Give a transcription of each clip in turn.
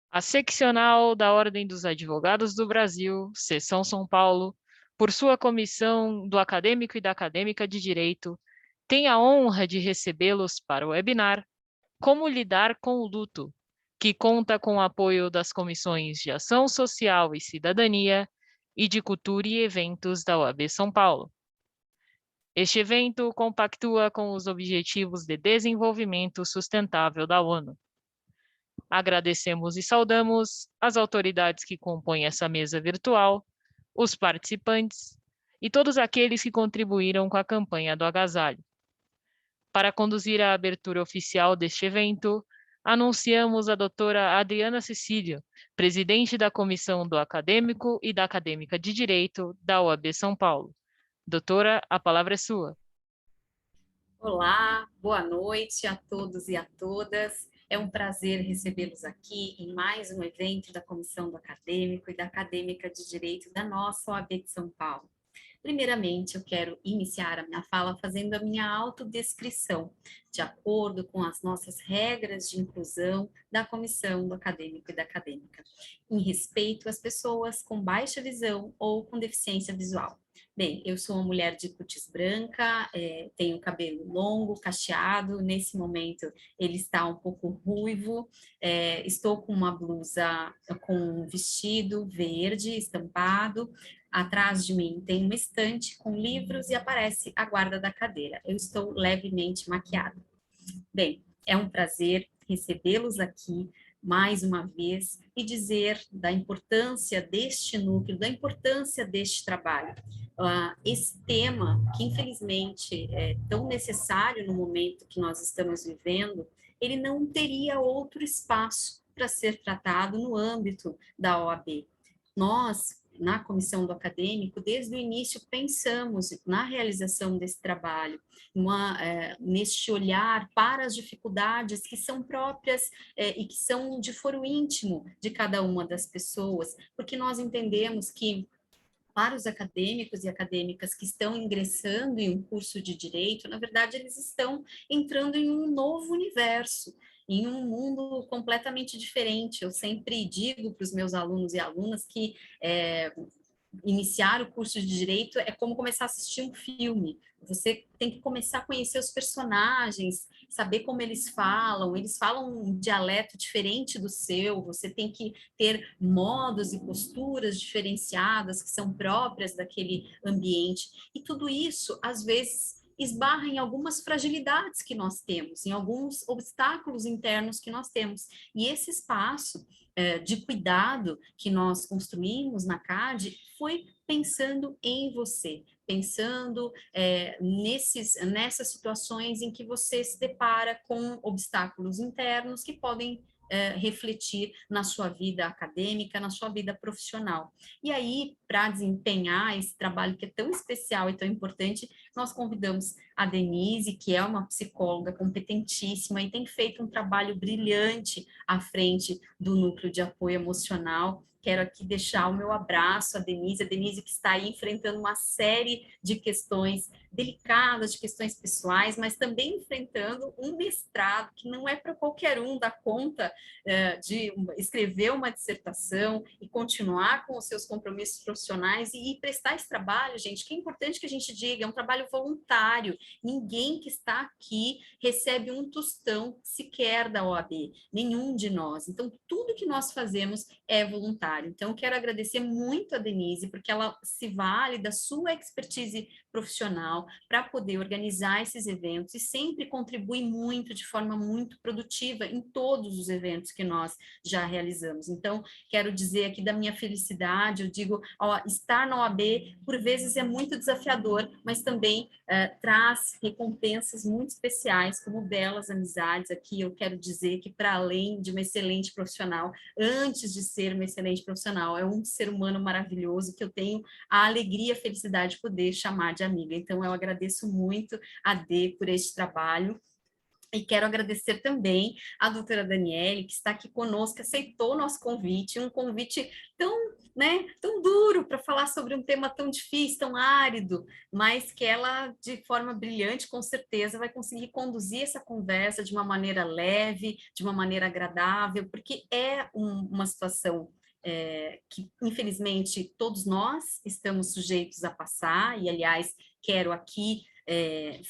A seccional da Ordem dos Advogados do Brasil, Seção São Paulo, por sua comissão do acadêmico e da acadêmica de Direito, tem a honra de recebê-los para o webinar Como lidar com o luto, que conta com o apoio das comissões de Ação Social e Cidadania e de Cultura e Eventos da OAB São Paulo. Este evento compactua com os Objetivos de Desenvolvimento Sustentável da ONU. Agradecemos e saudamos as autoridades que compõem essa mesa virtual, os participantes e todos aqueles que contribuíram com a campanha do agasalho. Para conduzir a abertura oficial deste evento, anunciamos a doutora Adriana Cecílio, presidente da Comissão do Acadêmico e da Acadêmica de Direito da OAB São Paulo. Doutora, a palavra é sua. Olá, boa noite a todos e a todas. É um prazer recebê-los aqui em mais um evento da Comissão do Acadêmico e da Acadêmica de Direito da nossa OAB de São Paulo. Primeiramente, eu quero iniciar a minha fala fazendo a minha autodescrição, de acordo com as nossas regras de inclusão da Comissão do Acadêmico e da Acadêmica, em respeito às pessoas com baixa visão ou com deficiência visual. Bem, eu sou uma mulher de cutis branca, tenho cabelo longo, cacheado, nesse momento ele está um pouco ruivo, estou com uma blusa com um vestido verde estampado, atrás de mim tem uma estante com livros e aparece a guarda da cadeira. Eu estou levemente maquiada. Bem, é um prazer recebê-los aqui mais uma vez e dizer da importância deste núcleo, da importância deste trabalho. Esse tema, que infelizmente é tão necessário no momento que nós estamos vivendo, ele não teria outro espaço para ser tratado no âmbito da OAB. Nós, na comissão do acadêmico, desde o início pensamos na realização desse trabalho, neste olhar para as dificuldades que são próprias e que são de foro íntimo de cada uma das pessoas, porque nós entendemos que para os acadêmicos e acadêmicas que estão ingressando em um curso de direito, na verdade, eles estão entrando em um novo universo, em um mundo completamente diferente. Eu sempre digo para os meus alunos e alunas que iniciar o curso de direito é como começar a assistir um filme. Você tem que começar a conhecer os personagens, saber como eles falam um dialeto diferente do seu, você tem que ter modos e posturas diferenciadas que são próprias daquele ambiente. E tudo isso, às vezes, esbarra em algumas fragilidades que nós temos, em alguns obstáculos internos que nós temos. E esse espaço de cuidado que nós construímos na CAD foi pensando em você, pensando nessas situações em que você se depara com obstáculos internos que podem refletir na sua vida acadêmica, na sua vida profissional. E aí, para desempenhar esse trabalho que é tão especial e tão importante, nós convidamos a Denise, que é uma psicóloga competentíssima e tem feito um trabalho brilhante à frente do núcleo de apoio emocional. Quero aqui deixar o meu abraço à Denise que está aí enfrentando uma série de questões delicadas, de questões pessoais, mas também enfrentando um mestrado que não é para qualquer um dar conta de escrever uma dissertação e continuar com os seus compromissos profissionais e prestar esse trabalho, gente, que é importante que a gente diga, é um trabalho voluntário. Ninguém que está aqui recebe um tostão sequer da OAB, nenhum de nós. Então, tudo que nós fazemos é voluntário. Então, quero agradecer muito a Denise, porque ela se vale da sua expertise profissional para poder organizar esses eventos e sempre contribui muito, de forma muito produtiva, em todos os eventos que nós já realizamos. Então, quero dizer aqui da minha felicidade, eu digo, ó, estar na OAB, por vezes, é muito desafiador, mas também traz recompensas muito especiais, como belas amizades. Aqui eu quero dizer que, para além de uma excelente profissional, antes de ser uma excelente profissional, é um ser humano maravilhoso que eu tenho a alegria e a felicidade de poder chamar de amiga. Então, eu agradeço muito a Dê por este trabalho E quero agradecer também a doutora Daniele, que está aqui conosco, aceitou o nosso convite, um convite tão, né, tão duro para falar sobre um tema tão difícil, tão árido, mas que ela, de forma brilhante, com certeza, vai conseguir conduzir essa conversa de uma maneira leve, de uma maneira agradável, porque é uma situação que, infelizmente, todos nós estamos sujeitos a passar, e, aliás, quero aqui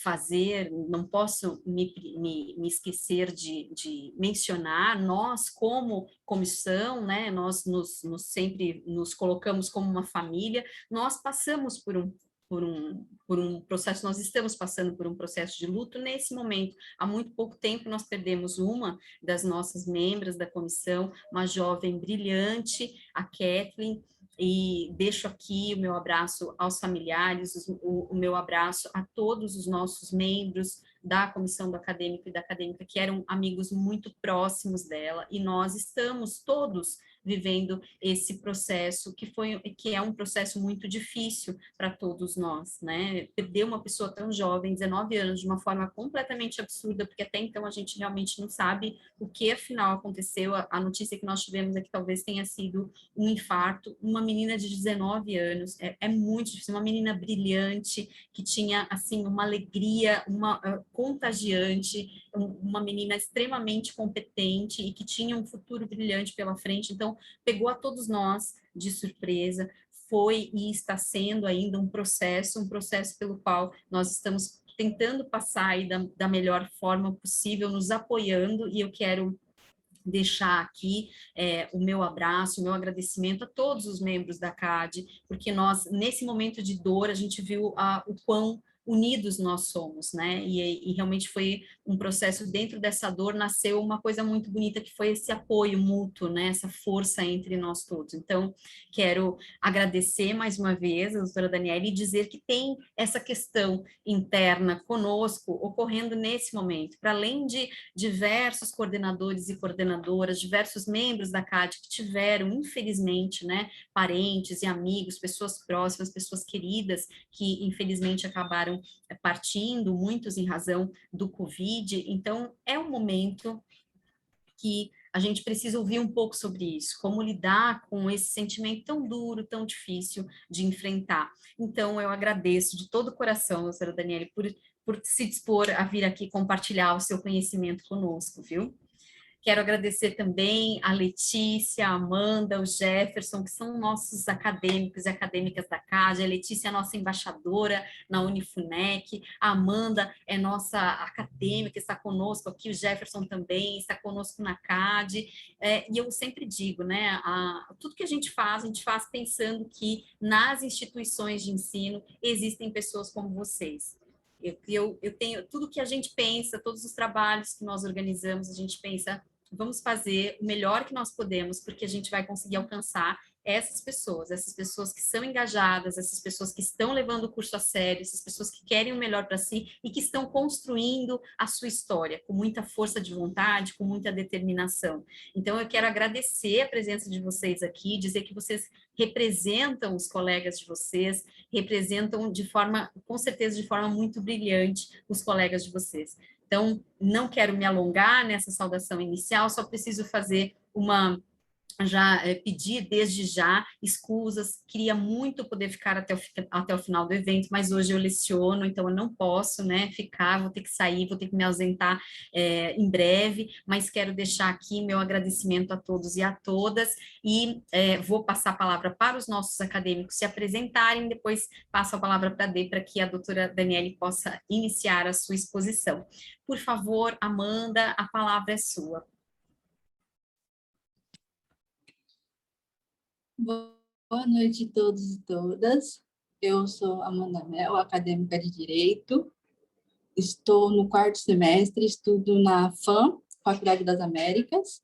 fazer, não posso me esquecer de mencionar, nós como comissão, né, nós sempre nos colocamos como uma família, nós passamos por um processo, nós estamos passando por um processo de luto nesse momento. Há muito pouco tempo nós perdemos uma das nossas membros da comissão, uma jovem brilhante, a Kathleen, e deixo aqui o meu abraço aos familiares, o meu abraço a todos os nossos membros da comissão do acadêmico e da acadêmica, que eram amigos muito próximos dela, e nós estamos todos vivendo esse processo que é um processo muito difícil para todos nós, né? Perder uma pessoa tão jovem, 19 anos, de uma forma completamente absurda, porque até então a gente realmente não sabe o que afinal aconteceu. A notícia que nós tivemos é que talvez tenha sido um infarto, uma menina de 19 anos, é muito difícil, uma menina brilhante, que tinha, assim, uma alegria, contagiante, uma menina extremamente competente e que tinha um futuro brilhante pela frente, então pegou a todos nós de surpresa, foi e está sendo ainda um processo pelo qual nós estamos tentando passar aí da melhor forma possível, nos apoiando, e eu quero deixar aqui o meu abraço, o meu agradecimento a todos os membros da CAD, porque nós, nesse momento de dor, a gente viu o quão unidos nós somos, né? E realmente foi um processo, dentro dessa dor nasceu uma coisa muito bonita, que foi esse apoio mútuo, né? Essa força entre nós todos. Então, quero agradecer mais uma vez a doutora Daniele e dizer que tem essa questão interna conosco ocorrendo nesse momento, para além de diversos coordenadores e coordenadoras, diversos membros da CAD que tiveram, infelizmente, né, parentes e amigos, pessoas próximas, pessoas queridas, que infelizmente acabaram partindo, muitos em razão do Covid. Então, é um momento que a gente precisa ouvir um pouco sobre isso, como lidar com esse sentimento tão duro, tão difícil de enfrentar. Então, eu agradeço de todo o coração, doutora Daniele, por se dispor a vir aqui compartilhar o seu conhecimento conosco, viu? Quero agradecer também a Letícia, a Amanda, o Jefferson, que são nossos acadêmicos e acadêmicas da CAD. A Letícia é nossa embaixadora na Unifunec, a Amanda é nossa acadêmica, está conosco aqui, o Jefferson também está conosco na CAD. E eu sempre digo, né, tudo que a gente faz pensando que nas instituições de ensino existem pessoas como vocês. Eu tenho tudo que a gente pensa, todos os trabalhos que nós organizamos, a gente pensa, vamos fazer o melhor que nós podemos, porque a gente vai conseguir alcançar essas pessoas que são engajadas, essas pessoas que estão levando o curso a sério, essas pessoas que querem o melhor para si e que estão construindo a sua história com muita força de vontade, com muita determinação. Então, eu quero agradecer a presença de vocês aqui, dizer que vocês representam os colegas de vocês, representam de forma, com certeza, de forma muito brilhante os colegas de vocês. Então, não quero me alongar nessa saudação inicial, só preciso fazer já pedir desde já escusas, queria muito poder ficar até o final do evento, mas hoje eu leciono, então eu não posso, né, ficar, vou ter que sair, vou ter que me ausentar em breve, mas quero deixar aqui meu agradecimento a todos e a todas, e vou passar a palavra para os nossos acadêmicos se apresentarem, depois passo a palavra para a Dê, para que a doutora Daniele possa iniciar a sua exposição. Por favor, Amanda, a palavra é sua. Boa noite a todos e todas. Eu sou Amanda Mel, acadêmica de Direito. Estou no 4º semestre, estudo na FAM, Faculdade das Américas.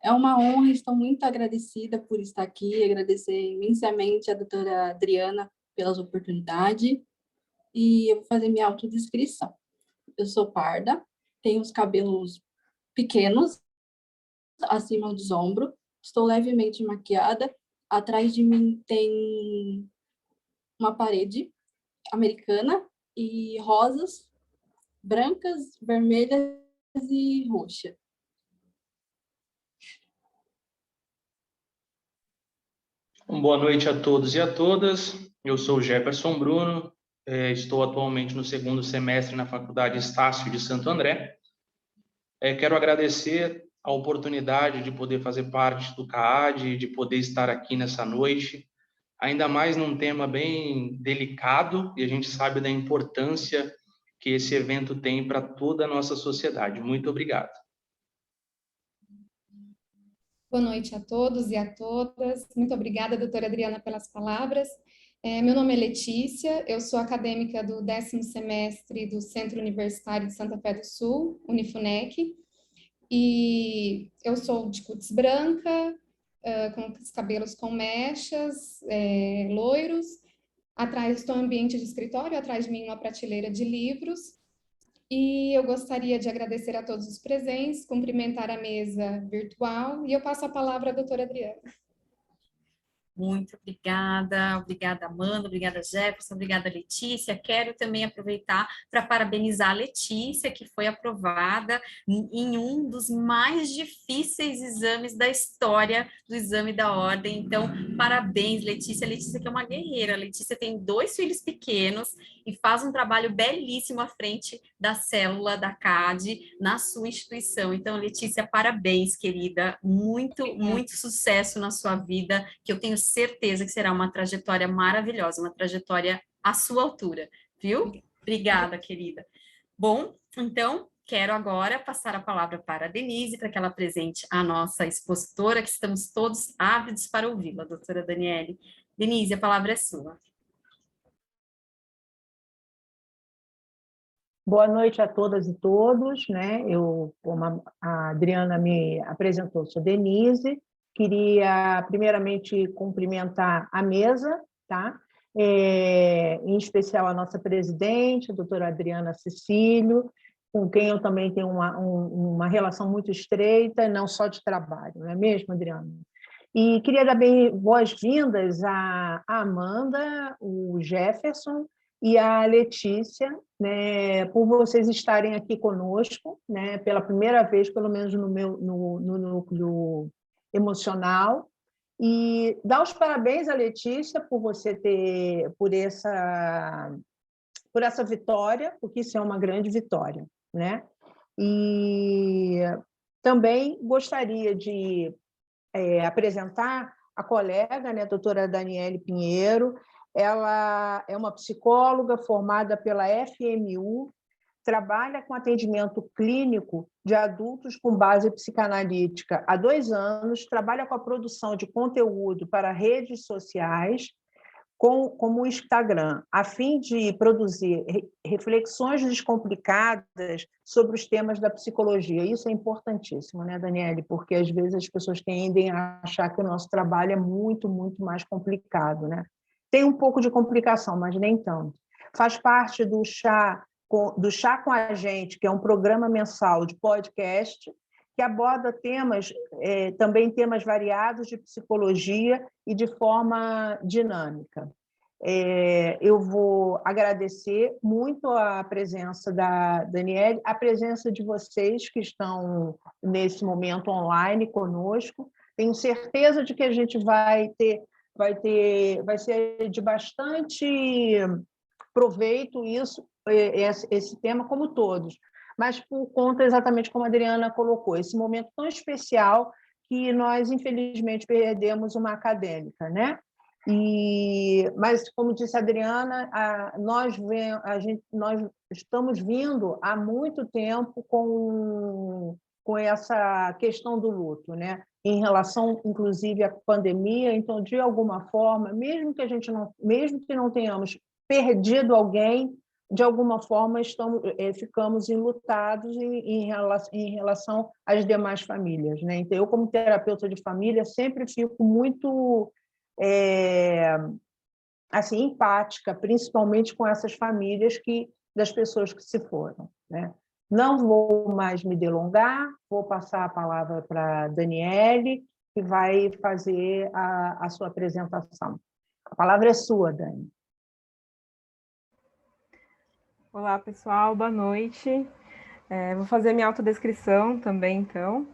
É uma honra, estou muito agradecida por estar aqui, agradecer imensamente a doutora Adriana pelas oportunidades, e eu vou fazer minha autodescrição. Eu sou parda, tenho os cabelos pequenos, acima dos ombros, estou levemente maquiada. Atrás de mim tem uma parede americana e rosas, brancas, vermelhas e roxa. Boa noite a todos e a todas. Eu sou o Jefferson Bruno, estou atualmente no segundo semestre na Faculdade Estácio de Santo André. Quero agradecer a oportunidade de poder fazer parte do CAAD, de poder estar aqui nessa noite, ainda mais num tema bem delicado, e a gente sabe da importância que esse evento tem para toda a nossa sociedade. Muito obrigado. Boa noite a todos e a todas. Muito obrigada, doutora Adriana, pelas palavras. Meu nome é Letícia, eu sou acadêmica do 10º semestre do Centro Universitário de Santa Fé do Sul, Unifunec, e eu sou de cutz branca, com os cabelos com mechas, loiros. Atrás estou em ambiente de escritório, atrás de mim uma prateleira de livros. E eu gostaria de agradecer a todos os presentes, cumprimentar a mesa virtual, e eu passo a palavra à doutora Adriana. Muito obrigada, obrigada Amanda, obrigada Jefferson, obrigada Letícia. Quero também aproveitar para parabenizar a Letícia, que foi aprovada em um dos mais difíceis exames da história do exame da ordem. Então, parabéns, Letícia. Letícia que é uma guerreira. A Letícia tem 2 filhos pequenos e faz um trabalho belíssimo à frente da célula da CAD na sua instituição. Então, Letícia, parabéns, querida. Muito sucesso na sua vida, que eu tenho certeza que será uma trajetória maravilhosa, uma trajetória à sua altura, viu? Obrigada, querida. Bom, então, quero agora passar a palavra para a Denise, para que ela apresente a nossa expositora, que estamos todos ávidos para ouvi-la, doutora Daniele. Denise, a palavra é sua. Boa noite a todas e todos, né? Eu, como a Adriana me apresentou, sou Denise. Queria, primeiramente, cumprimentar a mesa, tá? Em especial a nossa presidente, a doutora Adriana Cecílio, com quem eu também tenho uma relação muito estreita, não só de trabalho, não é mesmo, Adriana? E queria dar boas-vindas à Amanda, o Jefferson e a Letícia, né, por vocês estarem aqui conosco, né, pela primeira vez, pelo menos no núcleo emocional, e dar os parabéns à Letícia por essa vitória, porque isso é uma grande vitória, né? E também gostaria de apresentar a colega, né, a doutora Daniele Pinheiro. Ela é uma psicóloga formada pela FMU, trabalha com atendimento clínico de adultos com base psicanalítica há 2 anos, trabalha com a produção de conteúdo para redes sociais, como o Instagram, a fim de produzir reflexões descomplicadas sobre os temas da psicologia. Isso é importantíssimo, né, Daniele? Porque, às vezes, as pessoas tendem a achar que o nosso trabalho é muito, muito mais complicado, né? Tem um pouco de complicação, mas nem tanto. Faz parte do Chá com a Gente, que é um programa mensal de podcast, que aborda também temas variados de psicologia e de forma dinâmica. Eu vou agradecer muito a presença da Daniele, a presença de vocês que estão nesse momento online conosco. Tenho certeza de que a gente vai ser de bastante proveito esse tema, como todos, mas por conta, exatamente como a Adriana colocou, esse momento tão especial que nós, infelizmente, perdemos uma acadêmica, né? Mas, como disse a Adriana, nós estamos vindo há muito tempo com essa questão do luto, né? Em relação, inclusive, à pandemia. Então, de alguma forma, mesmo que não tenhamos perdido alguém, de alguma forma ficamos enlutados em relação às demais famílias, né? Então, eu, como terapeuta de família, sempre fico muito assim, empática, principalmente com essas famílias das pessoas que se foram, né? Não vou mais me delongar, vou passar a palavra para a Daniele, que vai fazer a sua apresentação. A palavra é sua, Dani. Olá, pessoal, boa noite. Vou fazer minha autodescrição também, então.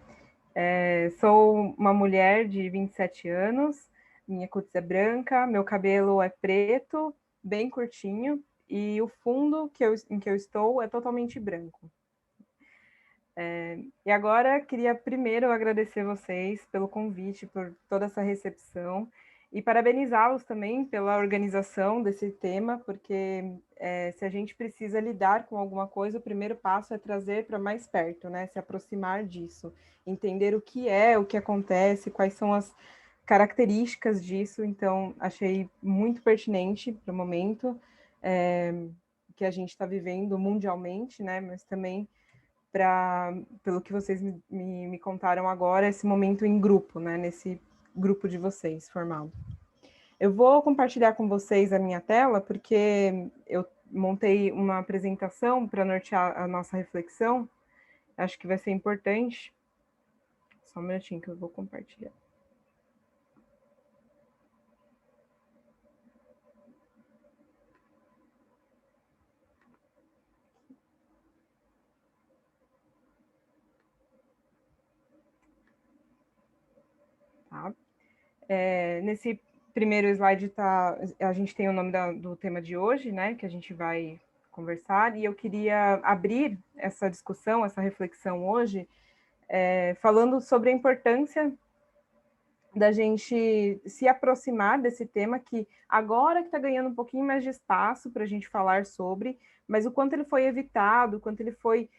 Sou uma mulher de 27 anos, minha cútis é branca, meu cabelo é preto, bem curtinho, e o fundo em que eu estou é totalmente branco. E agora, queria primeiro agradecer vocês pelo convite, por toda essa recepção, e parabenizá-los também pela organização desse tema, porque se a gente precisa lidar com alguma coisa, o primeiro passo é trazer para mais perto, né? Se aproximar disso, entender o que acontece, quais são as características disso. Então, achei muito pertinente para o momento que a gente está vivendo mundialmente, né? Mas também pelo que vocês me contaram agora, esse momento em grupo, né? Nesse grupo de vocês formado. Eu vou compartilhar com vocês a minha tela, porque eu montei uma apresentação para nortear a nossa reflexão. Acho que vai ser importante. Só um minutinho que eu vou compartilhar. Tá? Nesse primeiro slide a gente tem o nome do tema de hoje, né, que a gente vai conversar, e eu queria abrir essa discussão, essa reflexão hoje, falando sobre a importância da gente se aproximar desse tema, que agora que está ganhando um pouquinho mais de espaço para a gente falar sobre, mas o quanto ele foi evitado, o quanto ele foi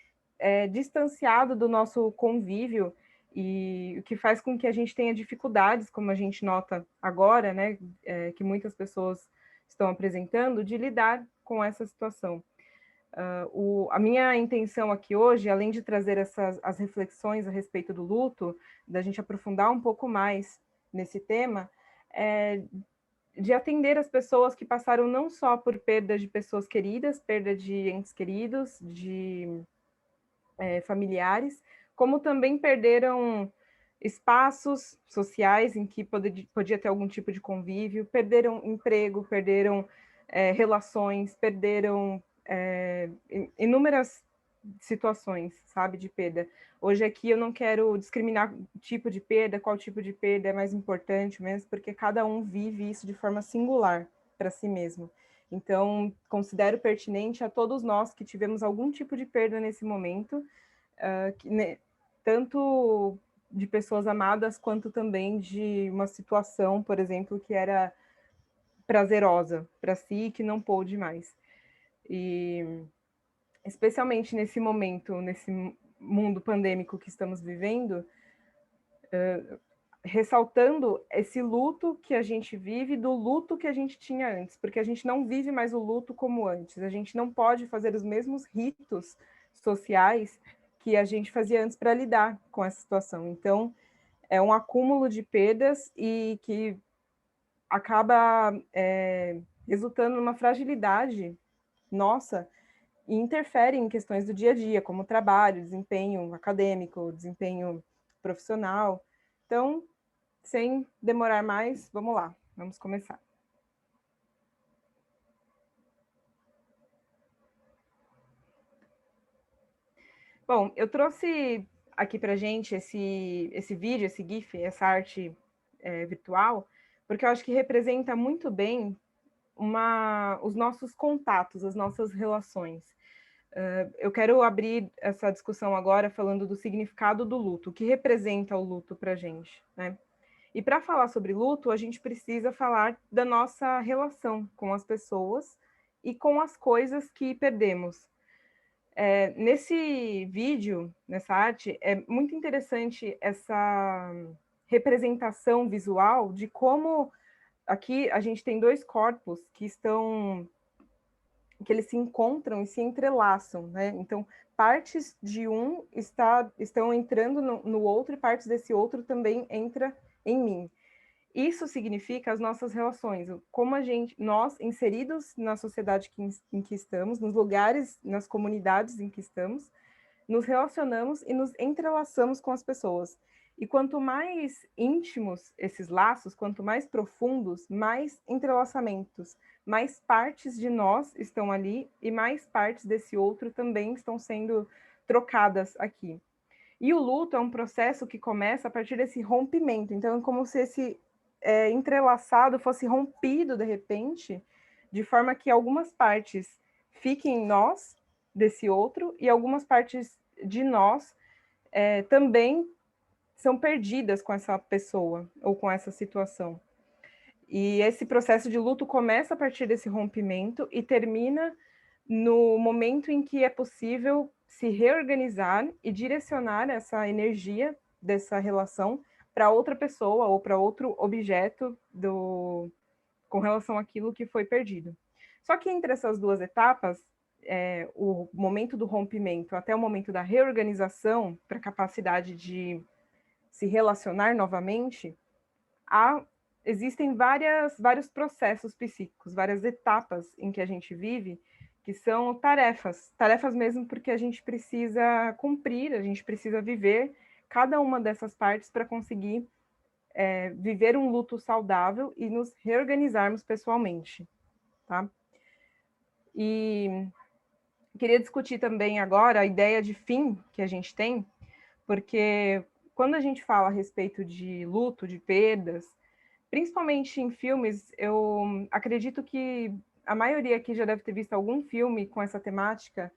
distanciado do nosso convívio, e o que faz com que a gente tenha dificuldades, como a gente nota agora, né, que muitas pessoas estão apresentando, de lidar com essa situação. A minha intenção aqui hoje, além de trazer as reflexões a respeito do luto, da gente aprofundar um pouco mais nesse tema, de atender as pessoas que passaram não só por perda de pessoas queridas, perda de entes queridos, de familiares, como também perderam espaços sociais em que podia ter algum tipo de convívio, perderam emprego, perderam relações, perderam inúmeras situações, sabe, de perda. Hoje aqui eu não quero discriminar tipo de perda, qual tipo de perda é mais importante mesmo, porque cada um vive isso de forma singular para si mesmo. Então, considero pertinente a todos nós que tivemos algum tipo de perda nesse momento, tanto de pessoas amadas, quanto também de uma situação, por exemplo, que era prazerosa para si e que não pôde mais. E especialmente nesse momento, nesse mundo pandêmico que estamos vivendo, ressaltando esse luto que a gente vive do luto que a gente tinha antes, porque a gente não vive mais o luto como antes, a gente não pode fazer os mesmos ritos sociais que a gente fazia antes para lidar com essa situação. Então, é um acúmulo de perdas e que acaba resultando numa fragilidade nossa e interfere em questões do dia a dia, como trabalho, desempenho acadêmico, desempenho profissional. Então, sem demorar mais, vamos lá, vamos começar. Bom, eu trouxe aqui para a gente esse vídeo, esse GIF, essa arte virtual, porque eu acho que representa muito bem os nossos contatos, as nossas relações. Eu quero abrir essa discussão agora falando do significado do luto, o que representa o luto para a gente, né? E para falar sobre luto, a gente precisa falar da nossa relação com as pessoas e com as coisas que perdemos. Nesse vídeo, nessa arte, é muito interessante essa representação visual de como aqui a gente tem dois corpos que eles se encontram e se entrelaçam, né? Então, partes de um estão entrando no outro e partes desse outro também entra em mim. Isso significa as nossas relações, como nós inseridos na sociedade em que estamos, nos lugares, nas comunidades em que estamos, nos relacionamos e nos entrelaçamos com as pessoas. E quanto mais íntimos esses laços, quanto mais profundos, mais entrelaçamentos, mais partes de nós estão ali e mais partes desse outro também estão sendo trocadas aqui. E o luto é um processo que começa a partir desse rompimento. Então, é como se esse entrelaçado fosse rompido de repente, de forma que algumas partes fiquem em nós, desse outro, e algumas partes de nós também são perdidas com essa pessoa ou com essa situação. E esse processo de luto começa a partir desse rompimento e termina no momento em que é possível se reorganizar e direcionar essa energia dessa relação para outra pessoa ou para outro objeto com relação àquilo que foi perdido. Só que entre essas duas etapas, o momento do rompimento até o momento da reorganização para a capacidade de se relacionar novamente, existem vários processos psíquicos, várias etapas em que a gente vive, que são tarefas mesmo porque a gente precisa cumprir, a gente precisa viver cada uma dessas partes para conseguir viver um luto saudável e nos reorganizarmos pessoalmente, tá? E queria discutir também agora a ideia de fim que a gente tem, porque quando a gente fala a respeito de luto, de perdas, principalmente em filmes, eu acredito que a maioria aqui já deve ter visto algum filme com essa temática,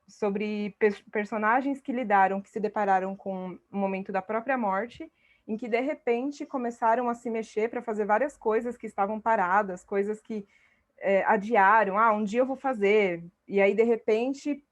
sobre personagens que se depararam com o momento da própria morte, em que, de repente, começaram a se mexer para fazer várias coisas que estavam paradas, coisas que adiaram. Um dia eu vou fazer. E aí, de repente,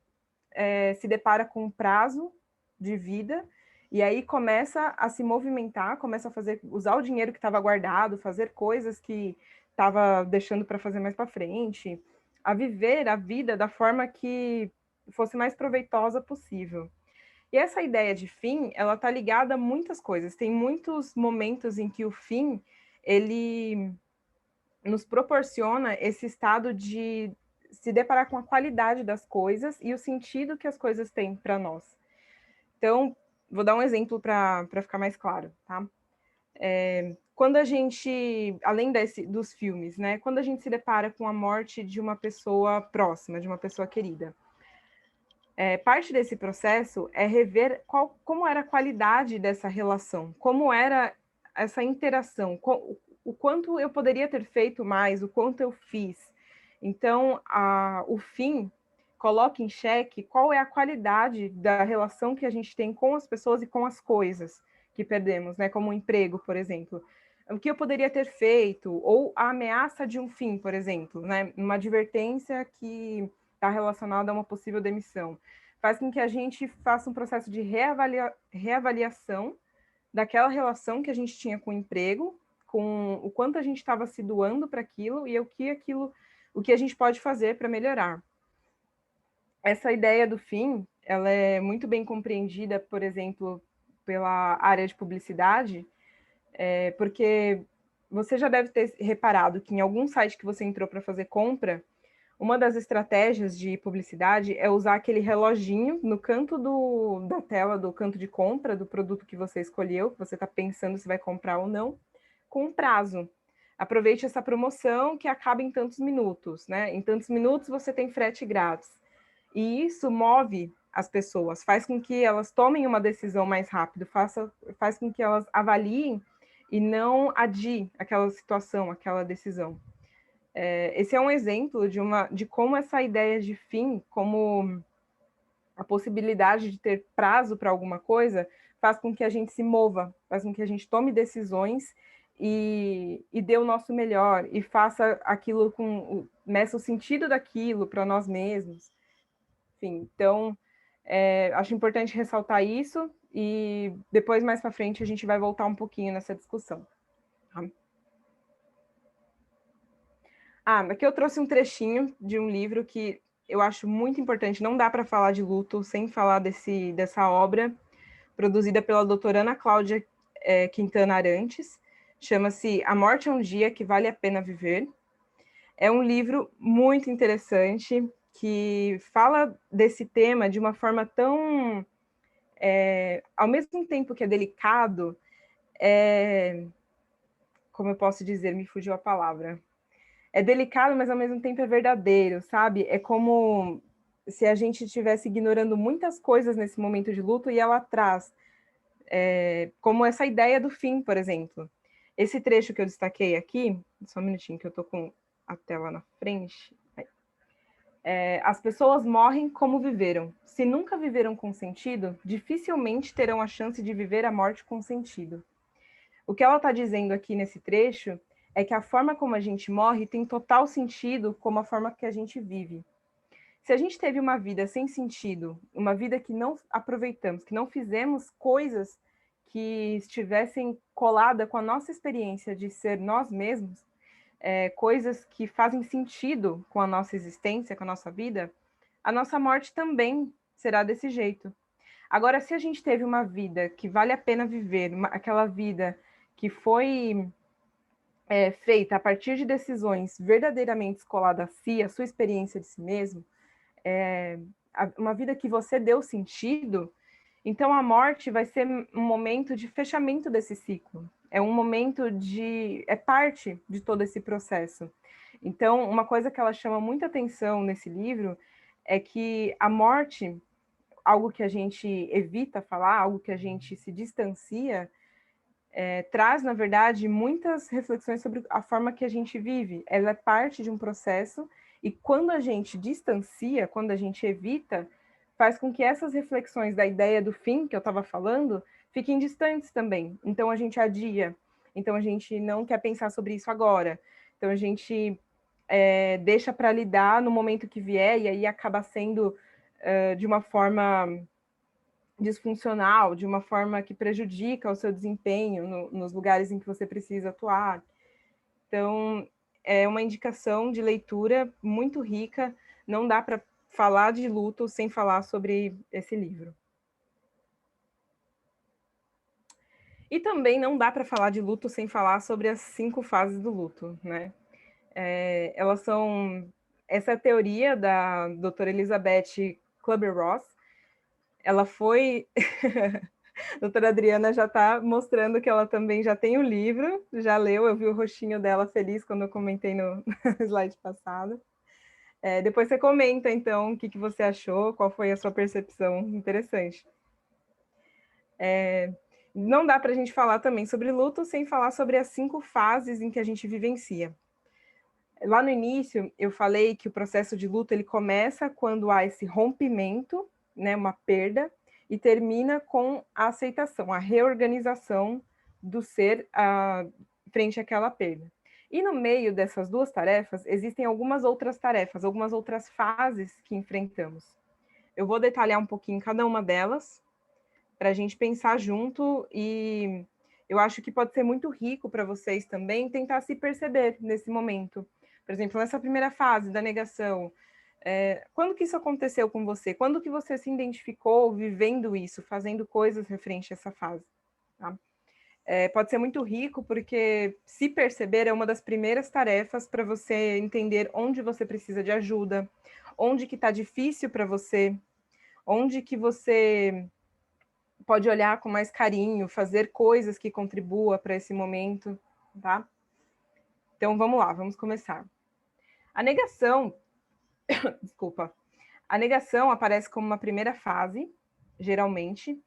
se depara com um prazo de vida, e aí começa a se movimentar, começa a usar o dinheiro que estava guardado, fazer coisas que estava deixando para fazer mais para frente, a viver a vida da forma que fosse mais proveitosa possível. E essa ideia de fim, ela está ligada a muitas coisas. Tem muitos momentos em que o fim, ele nos proporciona esse estado de se deparar com a qualidade das coisas e o sentido que as coisas têm para nós. Então, vou dar um exemplo para ficar mais claro, tá? Quando a gente, além dos filmes, né? Quando a gente se depara com a morte de uma pessoa próxima, de uma pessoa querida, parte desse processo é rever como era a qualidade dessa relação, como era essa interação, o quanto eu poderia ter feito mais, o quanto eu fiz. Então, o fim coloca em xeque qual é a qualidade da relação que a gente tem com as pessoas e com as coisas que perdemos, né? Como o emprego, por exemplo. O que eu poderia ter feito, ou a ameaça de um fim, por exemplo, né? Uma advertência que está relacionada a uma possível demissão. Faz com que a gente faça um processo de reavaliação daquela relação que a gente tinha com o emprego, com o quanto a gente estava se doando para aquilo e o que a gente pode fazer para melhorar. Essa ideia do fim, ela é muito bem compreendida, por exemplo, pela área de publicidade, porque você já deve ter reparado que em algum site que você entrou para fazer compra, uma das estratégias de publicidade é usar aquele reloginho no canto da tela, do canto de compra do produto que você escolheu, que você está pensando se vai comprar ou não, com um prazo. Aproveite essa promoção que acaba em tantos minutos, né? Em tantos minutos você tem frete grátis. E isso move as pessoas, faz com que elas tomem uma decisão mais rápido, faz com que elas avaliem e não adiem aquela situação, aquela decisão. Esse é um exemplo de como essa ideia de fim, como a possibilidade de ter prazo para alguma coisa, faz com que a gente se mova, faz com que a gente tome decisões e dê o nosso melhor, e faça aquilo meça o sentido daquilo para nós mesmos. Enfim, então, acho importante ressaltar isso, e depois, mais para frente, a gente vai voltar um pouquinho nessa discussão. Tá? Aqui eu trouxe um trechinho de um livro que eu acho muito importante. Não dá para falar de luto sem falar dessa obra, produzida pela doutora Ana Cláudia Quintana Arantes. Chama-se A Morte é um Dia que Vale a Pena Viver. É um livro muito interessante, que fala desse tema de uma forma tão... ao mesmo tempo que é delicado, como eu posso dizer, me fugiu a palavra. É delicado, mas ao mesmo tempo é verdadeiro, sabe? É como se a gente estivesse ignorando muitas coisas nesse momento de luto e ela traz, como essa ideia do fim, por exemplo. Esse trecho que eu destaquei aqui, só um minutinho que eu estou com a tela na frente. As pessoas morrem como viveram. Se nunca viveram com sentido, dificilmente terão a chance de viver a morte com sentido. O que ela está dizendo aqui nesse trecho é que a forma como a gente morre tem total sentido como a forma que a gente vive. Se a gente teve uma vida sem sentido, uma vida que não aproveitamos, que não fizemos coisas que estivessem colada com a nossa experiência de ser nós mesmos, coisas que fazem sentido com a nossa existência, com a nossa vida, a nossa morte também será desse jeito. Agora, se a gente teve uma vida que vale a pena viver, aquela vida que foi feita a partir de decisões verdadeiramente coladas a si, a sua experiência de si mesmo, uma vida que você deu sentido, então a morte vai ser um momento de fechamento desse ciclo. É um momento é parte de todo esse processo. Então, uma coisa que ela chama muita atenção nesse livro é que a morte, algo que a gente evita falar, algo que a gente se distancia, traz, na verdade, muitas reflexões sobre a forma que a gente vive. Ela é parte de um processo, e quando a gente distancia, quando a gente evita, faz com que essas reflexões da ideia do fim, que eu estava falando, fiquem distantes também. Então, a gente adia. Então, a gente não quer pensar sobre isso agora. Então, a gente deixa para lidar no momento que vier, e aí acaba sendo de uma forma disfuncional, de uma forma que prejudica o seu desempenho nos lugares em que você precisa atuar. Então, é uma indicação de leitura muito rica, não dá para falar de luto sem falar sobre esse livro. E também não dá para falar de luto sem falar sobre as 5 fases do luto, né? Elas são... Essa é a teoria da doutora Elizabeth Kübler-Ross. Ela foi... A doutora Adriana já está mostrando que ela também já tem o livro, já leu, eu vi o rostinho dela feliz quando eu comentei no slide passado. Depois você comenta, então, o que você achou, qual foi a sua percepção interessante. Não dá para a gente falar também sobre luto sem falar sobre as 5 fases em que a gente vivencia. Lá no início, eu falei que o processo de luto ele começa quando há esse rompimento, né, uma perda, e termina com a aceitação, a reorganização do ser frente àquela perda. E no meio dessas 2 tarefas, existem algumas outras tarefas, algumas outras fases que enfrentamos. Eu vou detalhar um pouquinho cada uma delas, para a gente pensar junto, e eu acho que pode ser muito rico para vocês também tentar se perceber nesse momento. Por exemplo, nessa primeira fase da negação, quando que isso aconteceu com você? Quando que você se identificou vivendo isso, fazendo coisas referente a essa fase? Tá? Pode ser muito rico, porque se perceber é uma das primeiras tarefas para você entender onde você precisa de ajuda, onde que está difícil para você, onde que você pode olhar com mais carinho, fazer coisas que contribuam para esse momento, tá? Então, vamos lá, vamos começar. A negação, desculpa, a negação aparece como uma primeira fase, geralmente,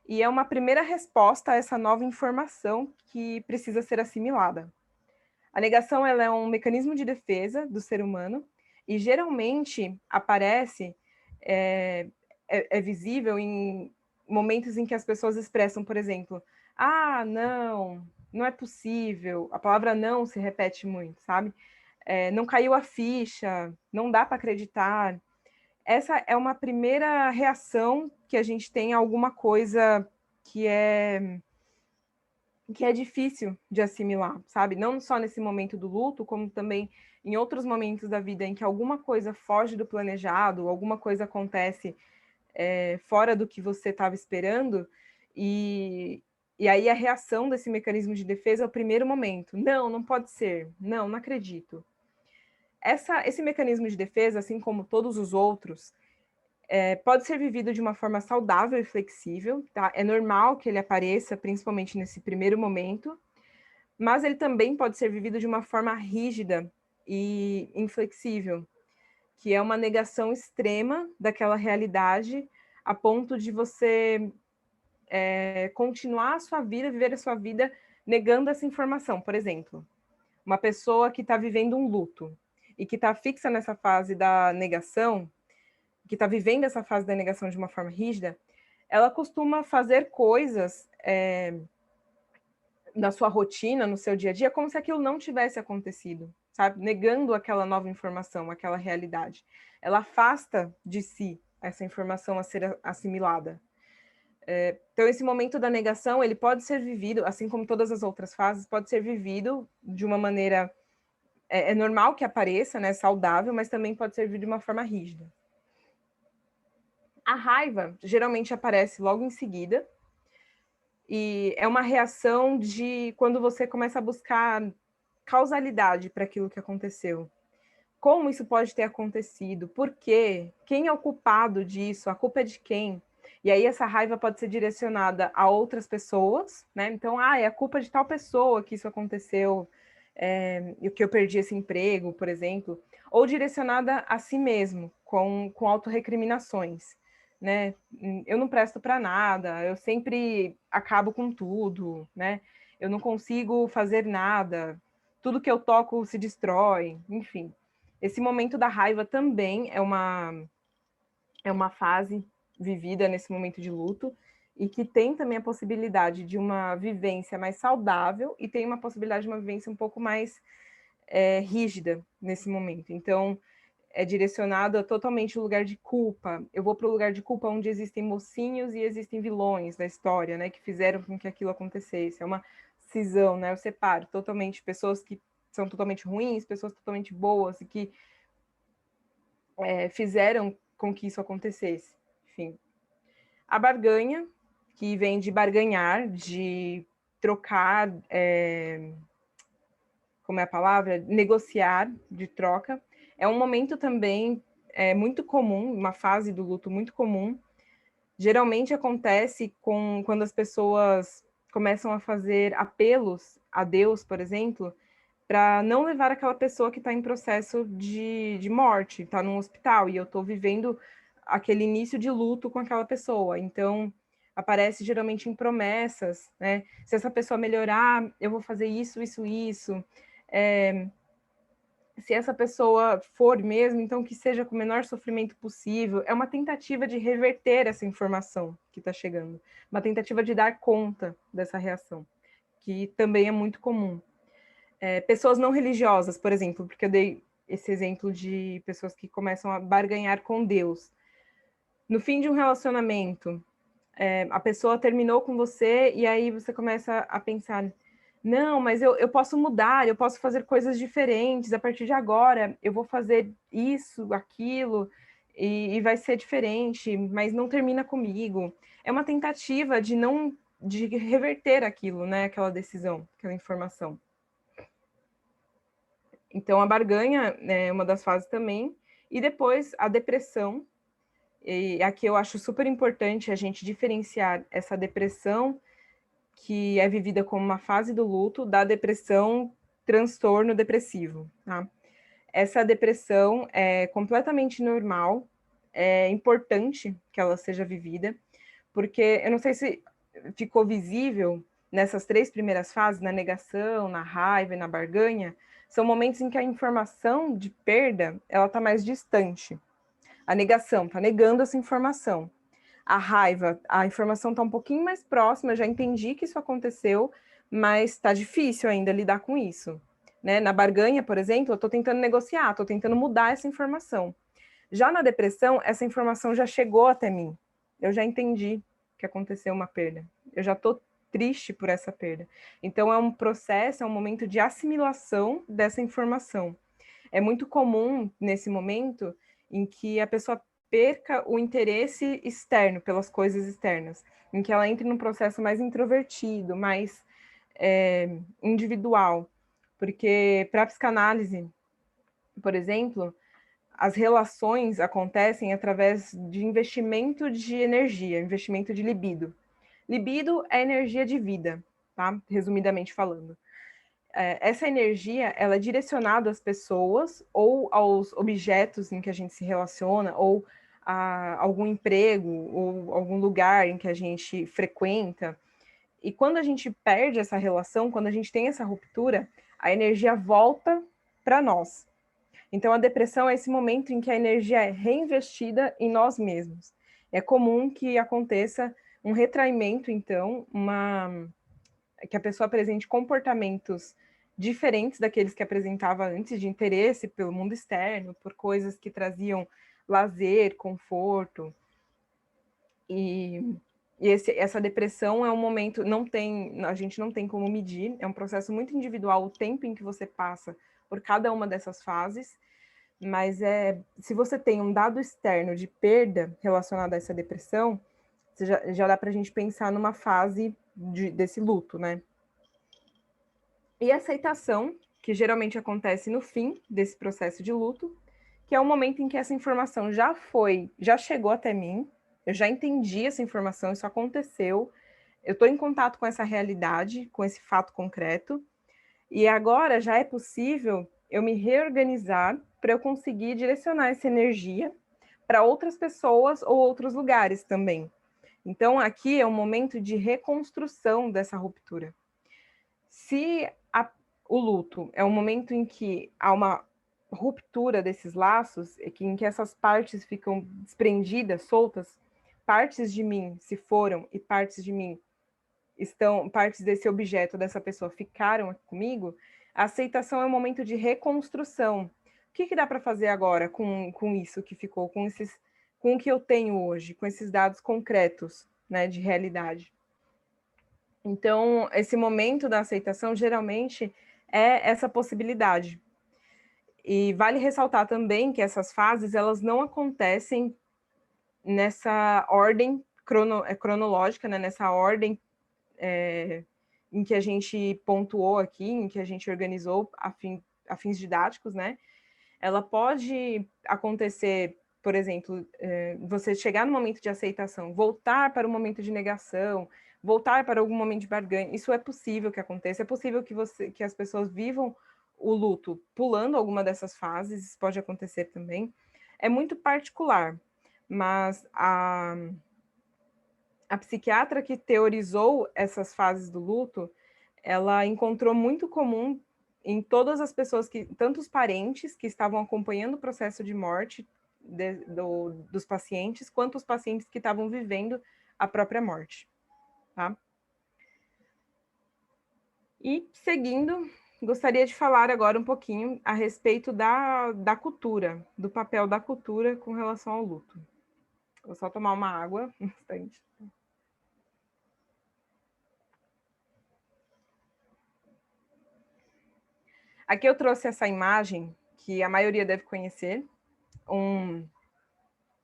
e é uma primeira resposta a essa nova informação que precisa ser assimilada. A negação ela é um mecanismo de defesa do ser humano e geralmente aparece, é visível em momentos em que as pessoas expressam, por exemplo, não é possível, a palavra não se repete muito, sabe? Não caiu a ficha, não dá para acreditar. Essa é uma primeira reação que a gente tem a alguma coisa que é difícil de assimilar, sabe? Não só nesse momento do luto, como também em outros momentos da vida em que alguma coisa foge do planejado, alguma coisa acontece fora do que você estava esperando, e aí a reação desse mecanismo de defesa é o primeiro momento. Não pode ser. Não acredito. Esse mecanismo de defesa, assim como todos os outros, pode ser vivido de uma forma saudável e flexível, tá? É normal que ele apareça, principalmente nesse primeiro momento, mas ele também pode ser vivido de uma forma rígida e inflexível, que é uma negação extrema daquela realidade, a ponto de você continuar a sua vida, viver a sua vida negando essa informação. Por exemplo, uma pessoa que está vivendo um luto e que está fixa nessa fase da negação, que está vivendo essa fase da negação de uma forma rígida, ela costuma fazer coisas na sua rotina, no seu dia a dia, como se aquilo não tivesse acontecido, sabe? Negando aquela nova informação, aquela realidade. Ela afasta de si essa informação a ser assimilada. Então, esse momento da negação, ele pode ser vivido, assim como todas as outras fases, pode ser vivido de uma maneira... É normal que apareça, né, saudável, mas também pode ser vivido de uma forma rígida. A raiva geralmente aparece logo em seguida, e é uma reação de quando você começa a buscar causalidade para aquilo que aconteceu. Como isso pode ter acontecido? Por quê? Quem é o culpado disso? A culpa é de quem? E aí essa raiva pode ser direcionada a outras pessoas, né? Então, é a culpa de tal pessoa que isso aconteceu, e que eu perdi esse emprego, por exemplo. Ou direcionada a si mesmo, com autorrecriminações, né? Eu não presto para nada, eu sempre acabo com tudo, né? Eu não consigo fazer nada, tudo que eu toco se destrói, enfim. Esse momento da raiva também é uma fase vivida nesse momento de luto e que tem também a possibilidade de uma vivência mais saudável e tem uma possibilidade de uma vivência um pouco mais rígida nesse momento. Então, é direcionado a totalmente o lugar de culpa. Eu vou para o lugar de culpa onde existem mocinhos e existem vilões da história, né, que fizeram com que aquilo acontecesse. É uma cisão, né? Eu separo totalmente pessoas que são totalmente ruins, pessoas totalmente boas e que fizeram com que isso acontecesse. Enfim. A barganha, que vem de barganhar, de trocar, como é a palavra? Negociar, de troca. É um momento também muito comum, uma fase do luto muito comum. Geralmente acontece quando as pessoas começam a fazer apelos a Deus, por exemplo, para não levar aquela pessoa que está em processo de morte, está num hospital, e eu estou vivendo aquele início de luto com aquela pessoa. Então, aparece geralmente em promessas, né? Se essa pessoa melhorar, eu vou fazer isso, isso, isso. Se essa pessoa for mesmo, então que seja com o menor sofrimento possível. É uma tentativa de reverter essa informação que está chegando. Uma tentativa de dar conta dessa reação, que também é muito comum. Pessoas não religiosas, por exemplo, porque eu dei esse exemplo de pessoas que começam a barganhar com Deus. No fim de um relacionamento, a pessoa terminou com você e aí você começa a pensar, não, mas eu posso mudar, eu posso fazer coisas diferentes, a partir de agora eu vou fazer isso, aquilo, e vai ser diferente, mas não termina comigo. É uma tentativa de reverter aquilo, né, aquela decisão, aquela informação. Então, a barganha é uma das fases também. E depois, a depressão. E aqui eu acho super importante a gente diferenciar essa depressão, que é vivida como uma fase do luto, da depressão transtorno depressivo. Tá? Essa depressão é completamente normal, é importante que ela seja vivida, porque eu não sei se ficou visível nessas 3 primeiras fases, na negação, na raiva e na barganha, são momentos em que a informação de perda ela está mais distante. A negação está negando essa informação. A raiva, a informação está um pouquinho mais próxima, já entendi que isso aconteceu, mas está difícil ainda lidar com isso. Né? Na barganha, por exemplo, eu estou tentando negociar, estou tentando mudar essa informação. Já na depressão, essa informação já chegou até mim. Eu já entendi que aconteceu uma perda. Eu já estou triste por essa perda. Então, é um processo, é um momento de assimilação dessa informação. É muito comum, nesse momento, em que a pessoa perca o interesse externo pelas coisas externas, em que ela entre num processo mais introvertido, mais individual. Porque, para a psicanálise, por exemplo, as relações acontecem através de investimento de energia, investimento de libido. Libido é energia de vida, tá? Resumidamente falando. essa energia, ela é direcionada às pessoas ou aos objetos em que a gente se relaciona, ou a algum emprego, ou algum lugar em que a gente frequenta. E quando a gente perde essa relação, quando a gente tem essa ruptura, a energia volta para nós. Então, a depressão é esse momento em que a energia é reinvestida em nós mesmos. É comum que aconteça um retraimento, então, que a pessoa apresente comportamentos diferentes daqueles que apresentava antes, de interesse pelo mundo externo, por coisas que traziam lazer, conforto. E essa depressão é um momento, a gente não tem como medir, é um processo muito individual o tempo em que você passa por cada uma dessas fases, mas se você tem um dado externo de perda relacionado a essa depressão, já dá para a gente pensar numa fase desse luto, né? E a aceitação, que geralmente acontece no fim desse processo de luto, que é o momento em que essa informação já chegou até mim, eu já entendi essa informação, isso aconteceu, eu estou em contato com essa realidade, com esse fato concreto, e agora já é possível eu me reorganizar para eu conseguir direcionar essa energia para outras pessoas ou outros lugares também. Então, aqui é um momento de reconstrução dessa ruptura. Se o luto é um momento em que há uma ruptura desses laços, em que essas partes ficam desprendidas, soltas, partes de mim se foram e partes de mim partes desse objeto, dessa pessoa ficaram comigo, a aceitação é um momento de reconstrução. O que dá para fazer agora com isso que ficou, com o que eu tenho hoje, com esses dados concretos, né, de realidade? Então, esse momento da aceitação, geralmente, é essa possibilidade. E vale ressaltar também que essas fases, elas não acontecem nessa ordem cronológica, né? Nessa ordem em que a gente pontuou aqui, em que a gente organizou a fins didáticos, né? Ela pode acontecer, por exemplo, você chegar no momento de aceitação, voltar para o momento de negação, voltar para algum momento de barganha. Isso é possível que aconteça, é possível que as pessoas vivam o luto pulando alguma dessas fases, isso pode acontecer também. É muito particular, mas a psiquiatra que teorizou essas fases do luto, ela encontrou muito comum em todas as pessoas, tanto os parentes que estavam acompanhando o processo de morte dos pacientes, quanto os pacientes que estavam vivendo a própria morte. Tá? E, seguindo, gostaria de falar agora um pouquinho a respeito da cultura, do papel da cultura com relação ao luto. Vou só tomar uma água, um instante. Aqui eu trouxe essa imagem, que a maioria deve conhecer.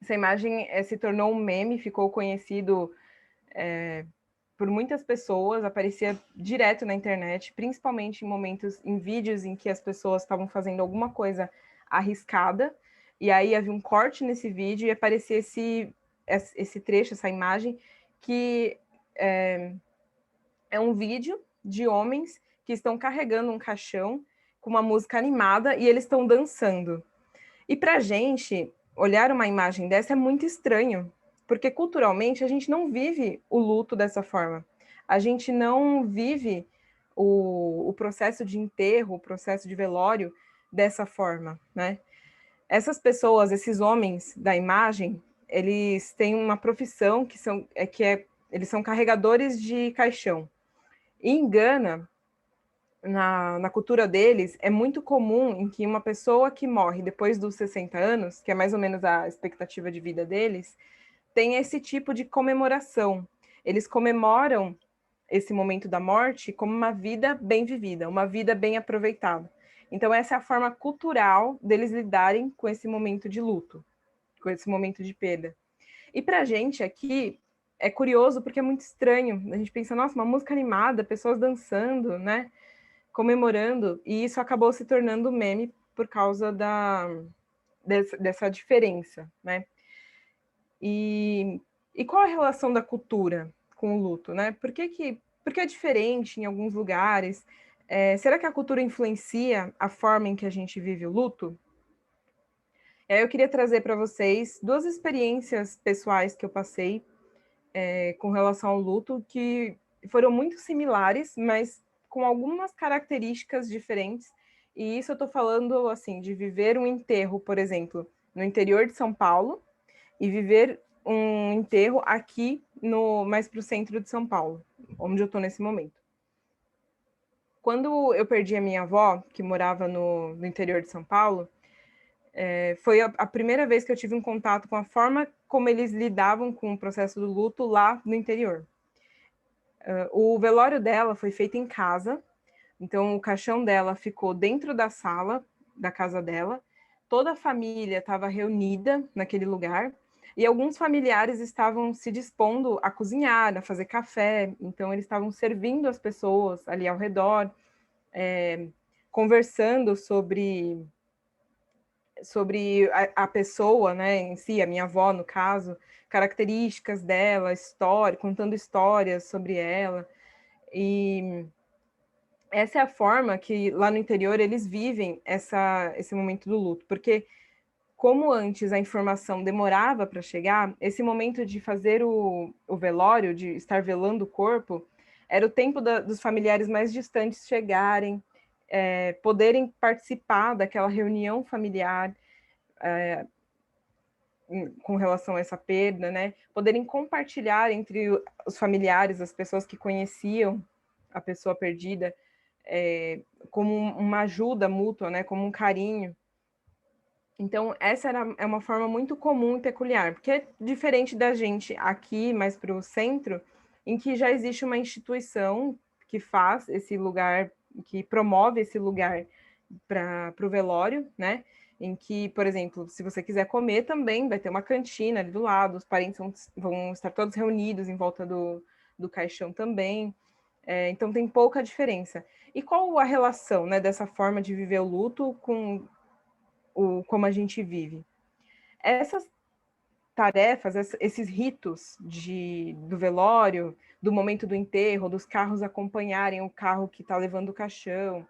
Essa imagem se tornou um meme, ficou conhecido por muitas pessoas, aparecia direto na internet, principalmente em vídeos em que as pessoas estavam fazendo alguma coisa arriscada, e aí havia um corte nesse vídeo e aparecia esse trecho, essa imagem, que é um vídeo de homens que estão carregando um caixão com uma música animada e eles estão dançando. E para a gente, olhar uma imagem dessa é muito estranho, porque culturalmente a gente não vive o luto dessa forma. A gente não vive o processo de enterro, o processo de velório dessa forma, né? Essas pessoas, esses homens da imagem, eles têm uma profissão eles são carregadores de caixão. E em Gana, na cultura deles, é muito comum em que uma pessoa que morre depois dos 60 anos, que é mais ou menos a expectativa de vida deles, tem esse tipo de comemoração. Eles comemoram esse momento da morte como uma vida bem vivida, uma vida bem aproveitada. Então, essa é a forma cultural deles lidarem com esse momento de luto, com esse momento de perda. E para a gente aqui, é curioso porque é muito estranho. A gente pensa, nossa, uma música animada, pessoas dançando, né? Comemorando, e isso acabou se tornando meme por causa dessa diferença, né? E qual a relação da cultura com o luto, né? Por que é diferente em alguns lugares? Será que a cultura influencia a forma em que a gente vive o luto? Eu queria trazer para vocês 2 experiências pessoais que eu passei com relação ao luto, que foram muito similares, mas com algumas características diferentes. E isso eu estou falando, assim, de viver um enterro, por exemplo, no interior de São Paulo, e viver um enterro aqui, mais para o centro de São Paulo, onde eu estou nesse momento. Quando eu perdi a minha avó, que morava no interior de São Paulo, foi a primeira vez que eu tive um contato com a forma como eles lidavam com o processo do luto lá no interior. O velório dela foi feito em casa, então o caixão dela ficou dentro da sala da casa dela, toda a família estava reunida naquele lugar, e alguns familiares estavam se dispondo a cozinhar, a fazer café, então eles estavam servindo as pessoas ali ao redor, conversando sobre a pessoa, né, em si, a minha avó, no caso, características dela, história, contando histórias sobre ela. E essa é a forma que lá no interior eles vivem esse momento do luto, porque como antes a informação demorava para chegar, esse momento de fazer o velório, de estar velando o corpo, era o tempo dos familiares mais distantes chegarem, poderem participar daquela reunião familiar, com relação a essa perda, né? Poderem compartilhar entre os familiares, as pessoas que conheciam a pessoa perdida, como uma ajuda mútua, né? Como um carinho. Então, essa é uma forma muito comum e peculiar, porque é diferente da gente aqui, mais para o centro, em que já existe uma instituição que faz esse lugar, que promove esse lugar para o velório, né? Em que, por exemplo, se você quiser comer também, vai ter uma cantina ali do lado, os parentes vão estar todos reunidos em volta do caixão também. Então, tem pouca diferença. E qual a relação, né, dessa forma de viver o luto com como a gente vive? Essas tarefas, esses ritos do velório, do momento do enterro, dos carros acompanharem o carro que está levando o caixão,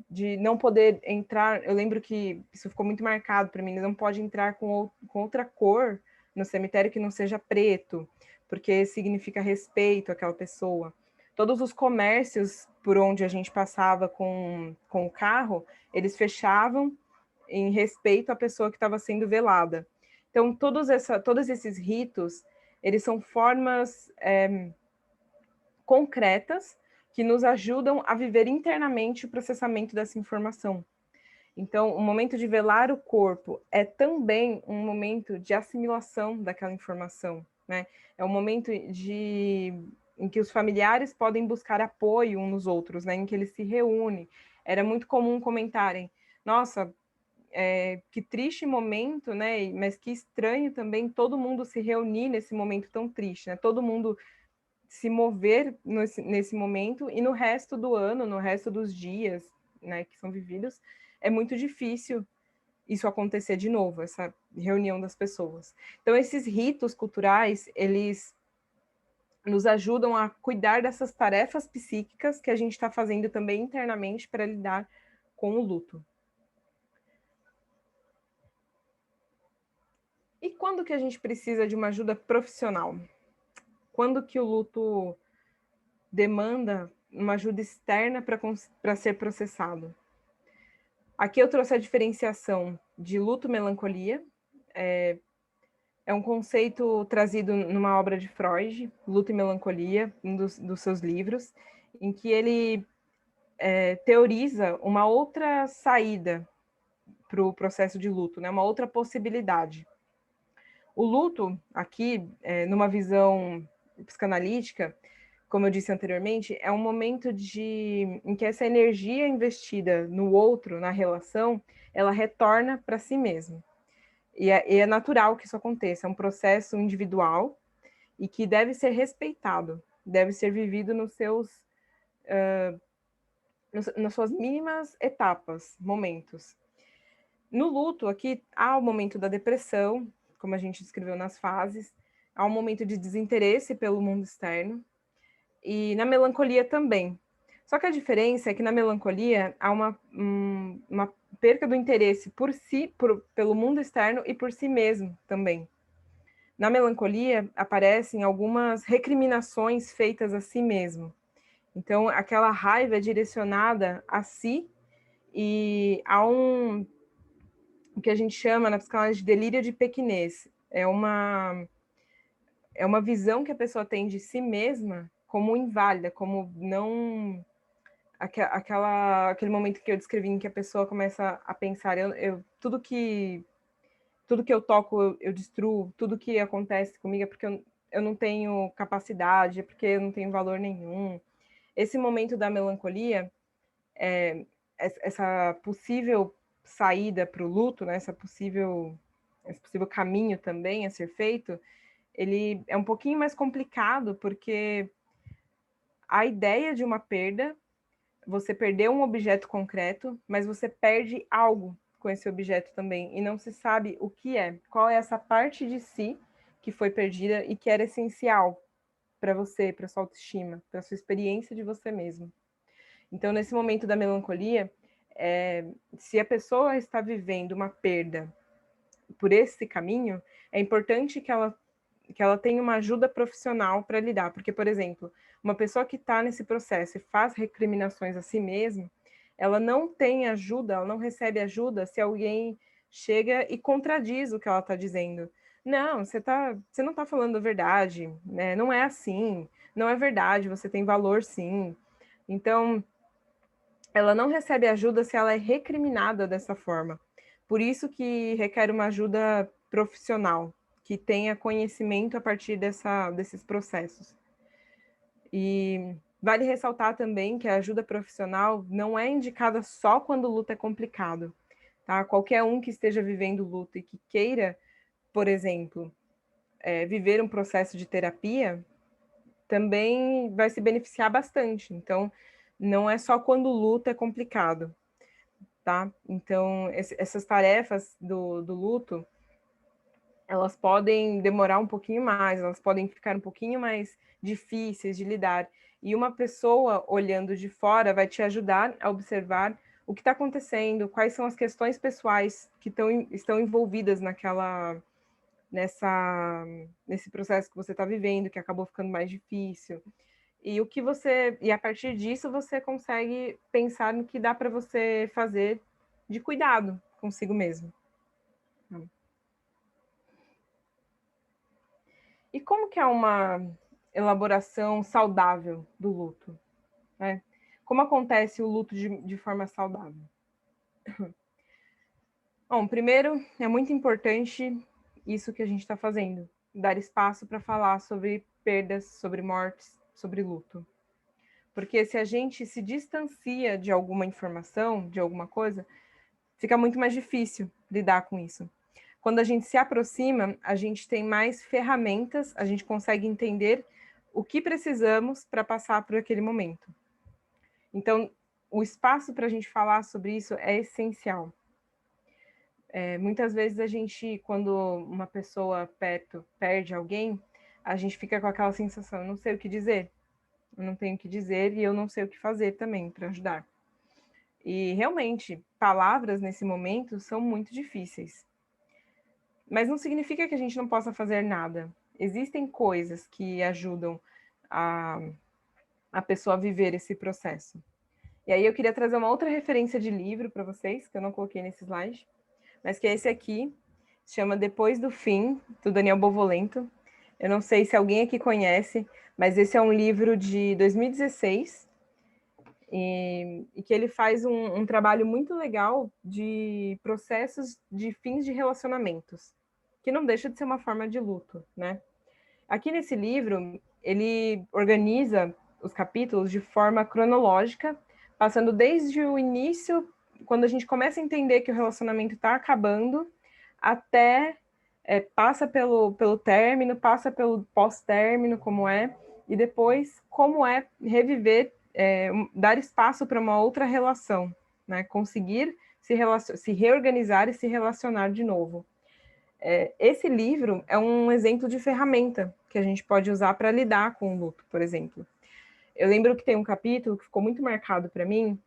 de não poder entrar, eu lembro que isso ficou muito marcado para mim, não pode entrar com outra cor no cemitério que não seja preto, porque significa respeito àquela pessoa. Todos os comércios por onde a gente passava com o carro, eles fechavam em respeito à pessoa que estava sendo velada. Então, todos esses ritos, eles são formas concretas que nos ajudam a viver internamente o processamento dessa informação. Então, o momento de velar o corpo é também um momento de assimilação daquela informação, né? É um momento em que os familiares podem buscar apoio uns nos outros, né? Em que eles se reúnem. Era muito comum comentarem, nossa, que triste momento, né? Mas que estranho também todo mundo se reunir nesse momento tão triste, né? Todo mundo se mover nesse momento, e no resto do ano, no resto dos dias, né, que são vividos, é muito difícil isso acontecer de novo, essa reunião das pessoas. Então, esses ritos culturais, eles nos ajudam a cuidar dessas tarefas psíquicas que a gente está fazendo também internamente para lidar com o luto. E quando que a gente precisa de uma ajuda profissional? Quando que o luto demanda uma ajuda externa para ser processado? Aqui eu trouxe a diferenciação de luto-melancolia. É um conceito trazido numa obra de Freud, Luto e Melancolia, um dos seus livros, em que ele teoriza uma outra saída para o processo de luto, né? Uma outra possibilidade. O luto, aqui, numa visão psicanalítica, como eu disse anteriormente, é um momento em que essa energia investida no outro, na relação, ela retorna para si mesma. E é natural que isso aconteça, é um processo individual e que deve ser respeitado, deve ser vivido nas suas mínimas etapas, momentos. No luto, aqui, há o momento da depressão, como a gente descreveu nas fases, há um momento de desinteresse pelo mundo externo, e na melancolia também. Só que a diferença é que na melancolia há uma perca do interesse por si, pelo mundo externo e por si mesmo também. Na melancolia aparecem algumas recriminações feitas a si mesmo. Então, aquela raiva é direcionada a si e há o que a gente chama na psicanálise de delírio de pequenez. É uma visão que a pessoa tem de si mesma como inválida, como não... aquele momento que eu descrevi em que a pessoa começa a pensar, tudo que eu toco eu destruo, tudo que acontece comigo é porque eu não tenho capacidade, é porque eu não tenho valor nenhum. Esse momento da melancolia, essa possível saída para o luto, né, esse possível caminho também a ser feito, ele é um pouquinho mais complicado, porque a ideia de uma perda, você perdeu um objeto concreto, mas você perde algo com esse objeto também, e não se sabe o que é, qual é essa parte de si que foi perdida e que era essencial para você, para sua autoestima, para sua experiência de você mesmo. Então, nesse momento da melancolia, se a pessoa está vivendo uma perda por esse caminho, é importante que ela tenha uma ajuda profissional para lidar, porque, por exemplo, uma pessoa que está nesse processo e faz recriminações a si mesma, ela não tem ajuda, ela não recebe ajuda se alguém chega e contradiz o que ela está dizendo. Não, você não está falando a verdade, né? Não é assim, não é verdade, você tem valor sim. Então, ela não recebe ajuda se ela é recriminada dessa forma. Por isso que requer uma ajuda profissional, que tenha conhecimento a partir desses processos. E vale ressaltar também que a ajuda profissional não é indicada só quando o luto é complicado, tá? Qualquer um que esteja vivendo luto e que queira, por exemplo, viver um processo de terapia, também vai se beneficiar bastante. Então, não é só quando o luto é complicado, tá? Então, essas tarefas do luto, elas podem demorar um pouquinho mais, elas podem ficar um pouquinho mais difíceis de lidar. E uma pessoa olhando de fora vai te ajudar a observar o que está acontecendo, quais são as questões pessoais que estão envolvidas nesse processo que você está vivendo, que acabou ficando mais difícil. E a partir disso você consegue pensar no que dá para você fazer de cuidado consigo mesmo. E como que é uma elaboração saudável do luto, né? Como acontece o luto de forma saudável? Bom, primeiro, é muito importante isso que a gente está fazendo, dar espaço para falar sobre perdas, sobre mortes, sobre luto. Porque se a gente se distancia de alguma informação, de alguma coisa, fica muito mais difícil lidar com isso. Quando a gente se aproxima, a gente tem mais ferramentas, a gente consegue entender o que precisamos para passar por aquele momento. Então, o espaço para a gente falar sobre isso é essencial. Muitas vezes a gente, quando uma pessoa perto perde alguém, a gente fica com aquela sensação, eu não sei o que dizer, eu não tenho o que dizer e eu não sei o que fazer também para ajudar. E realmente, palavras nesse momento são muito difíceis. Mas não significa que a gente não possa fazer nada. Existem coisas que ajudam a pessoa a viver esse processo. E aí eu queria trazer uma outra referência de livro para vocês, que eu não coloquei nesse slide, mas que é esse aqui, se chama Depois do Fim, do Daniel Bovolento. Eu não sei se alguém aqui conhece, mas esse é um livro de 2016, e que ele faz um trabalho muito legal de processos de fins de relacionamentos, que não deixa de ser uma forma de luto, né? Aqui nesse livro, ele organiza os capítulos de forma cronológica, passando desde o início, quando a gente começa a entender que o relacionamento está acabando, até passa pelo término, passa pelo pós-término, como é, e depois como é reviver, dar espaço para uma outra relação, né? Conseguir se reorganizar e se relacionar de novo. Esse livro é um exemplo de ferramenta que a gente pode usar para lidar com o luto, por exemplo. Eu lembro que tem um capítulo que ficou muito marcado para mim,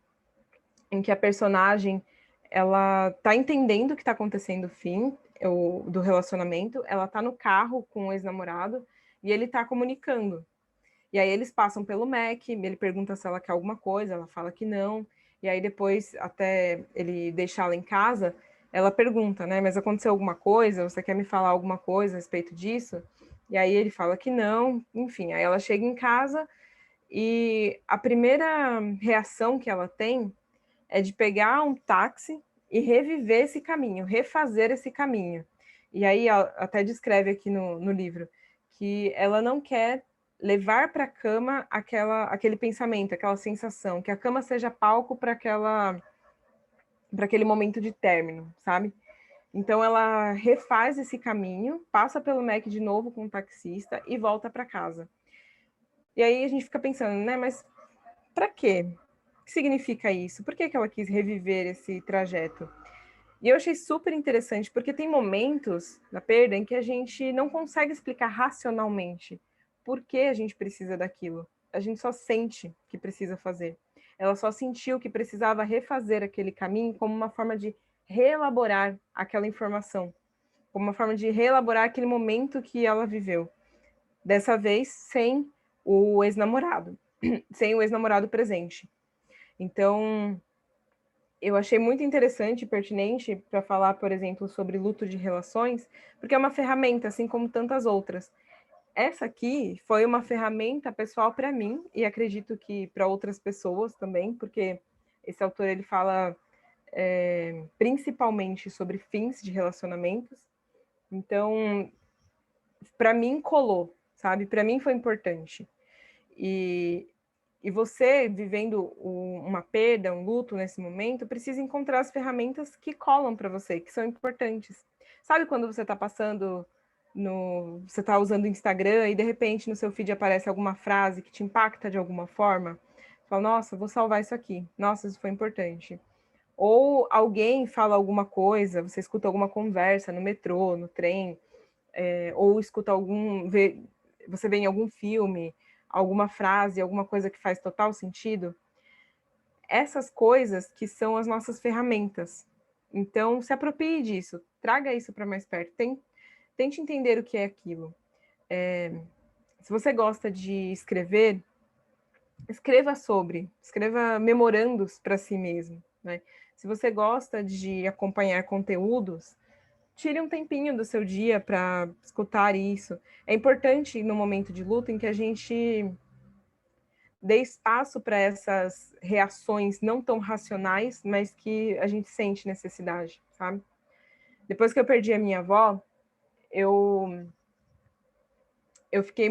em que a personagem, ela tá entendendo o que tá acontecendo, o fim do relacionamento, ela tá no carro com o ex-namorado, e ele tá comunicando. E aí eles passam pelo Mac, ele pergunta se ela quer alguma coisa, ela fala que não, e aí depois, até ele deixá-la em casa, ela pergunta, né, mas aconteceu alguma coisa? Você quer me falar alguma coisa a respeito disso? E aí ele fala que não, enfim, aí ela chega em casa e a primeira reação que ela tem é de pegar um táxi e reviver esse caminho, refazer esse caminho. E aí até descreve aqui no livro que ela não quer levar para a cama aquele pensamento, aquela sensação, que a cama seja palco para aquele momento de término, sabe? Então ela refaz esse caminho, passa pelo Mac de novo com o taxista e volta para casa. E aí a gente fica pensando, né, mas para quê? O que significa isso? Por que ela quis reviver esse trajeto? E eu achei super interessante, porque tem momentos na perda em que a gente não consegue explicar racionalmente por que a gente precisa daquilo. A gente só sente que precisa fazer. Ela só sentiu que precisava refazer aquele caminho como uma forma de reelaborar aquela informação, como uma forma de reelaborar aquele momento que ela viveu. Dessa vez, sem o ex-namorado, sem o ex-namorado presente. Então, eu achei muito interessante e pertinente para falar, por exemplo, sobre luto de relações, porque é uma ferramenta, assim como tantas outras. Essa aqui foi uma ferramenta pessoal para mim, e acredito que para outras pessoas também, porque esse autor ele fala principalmente sobre fins de relacionamentos. Então, para mim, colou, sabe? Para mim foi importante. E você, vivendo uma perda, um luto nesse momento, precisa encontrar as ferramentas que colam para você, que são importantes. Sabe quando você está passando você está usando o Instagram e de repente no seu feed aparece alguma frase que te impacta de alguma forma? Você fala, nossa, vou salvar isso aqui. Nossa, isso foi importante. Ou alguém fala alguma coisa, você escuta alguma conversa no metrô, no trem, ou escuta você vê em algum filme, alguma frase, alguma coisa que faz total sentido. Essas coisas que são as nossas ferramentas. Então, se aproprie disso, traga isso para mais perto, tente entender o que é aquilo. Se você gosta de escrever, escreva memorandos para si mesmo, né? Se você gosta de acompanhar conteúdos, tire um tempinho do seu dia para escutar isso. É importante no momento de luto em que a gente dê espaço para essas reações não tão racionais, mas que a gente sente necessidade, sabe? Depois que eu perdi a minha avó, eu fiquei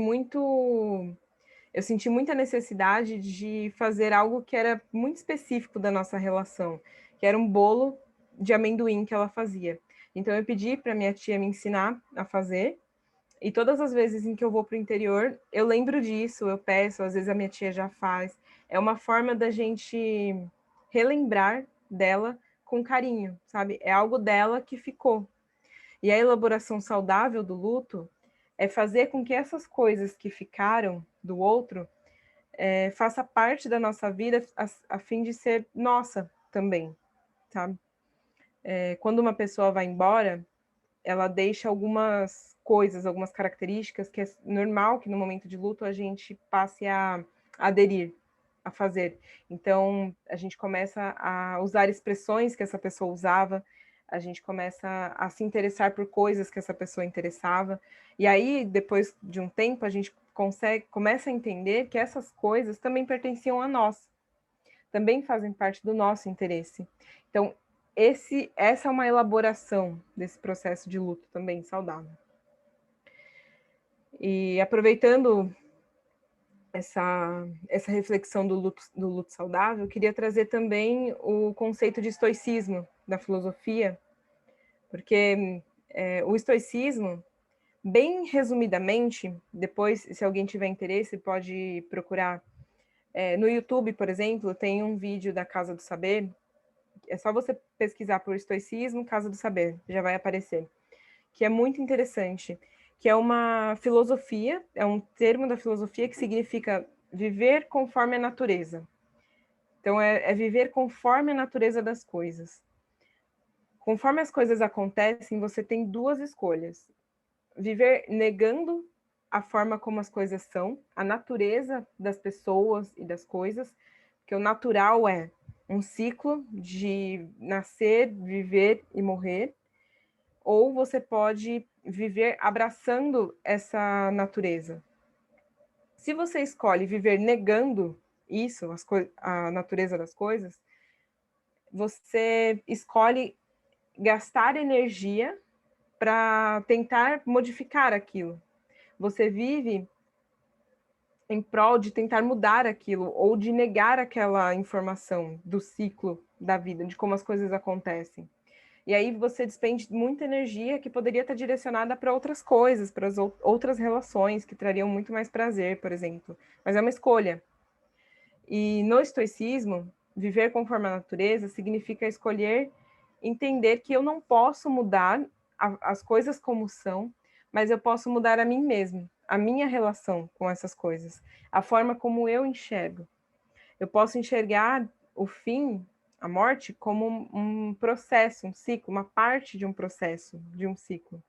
eu senti muita necessidade de fazer algo que era muito específico da nossa relação, que era um bolo de amendoim que ela fazia. Então eu pedi para minha tia me ensinar a fazer, e todas as vezes em que eu vou para o interior, eu lembro disso, eu peço, às vezes a minha tia já faz. É uma forma da gente relembrar dela com carinho, sabe? É algo dela que ficou. E a elaboração saudável do luto é fazer com que essas coisas que ficaram do outro faça parte da nossa vida a fim de ser nossa também, sabe? Quando uma pessoa vai embora, ela deixa algumas coisas, algumas características que é normal que no momento de luto a gente passe a aderir, a fazer. Então, a gente começa a usar expressões que essa pessoa usava, a gente começa a se interessar por coisas que essa pessoa interessava, e aí, depois de um tempo, a gente começa a entender que essas coisas também pertenciam a nós, também fazem parte do nosso interesse. Então, essa é uma elaboração desse processo de luto também saudável. E aproveitando essa reflexão do luto saudável, eu queria trazer também o conceito de estoicismo da filosofia, porque o estoicismo, bem resumidamente, depois, se alguém tiver interesse, pode procurar. No YouTube, por exemplo, tem um vídeo da Casa do Saber. É só você pesquisar por estoicismo, Casa do Saber, já vai aparecer. Que é muito interessante, que é uma filosofia, é um termo da filosofia que significa viver conforme a natureza. Então, é viver conforme a natureza das coisas. Conforme as coisas acontecem, você tem duas escolhas. Viver negando a forma como as coisas são, a natureza das pessoas e das coisas, que o natural é um ciclo de nascer, viver e morrer, ou você pode viver abraçando essa natureza. Se você escolhe viver negando isso, a natureza das coisas, você escolhe gastar energia para tentar modificar aquilo. Você vive em prol de tentar mudar aquilo ou de negar aquela informação do ciclo da vida, de como as coisas acontecem. E aí você despende muita energia que poderia estar direcionada para outras coisas, para as outras relações que trariam muito mais prazer, por exemplo. Mas é uma escolha. E no estoicismo, viver conforme a natureza significa escolher entender que eu não posso mudar as coisas como são, mas eu posso mudar a mim mesmo, a minha relação com essas coisas, a forma como eu enxergo. Eu posso enxergar o fim, a morte, como um processo, um ciclo, uma parte de um processo, de um ciclo.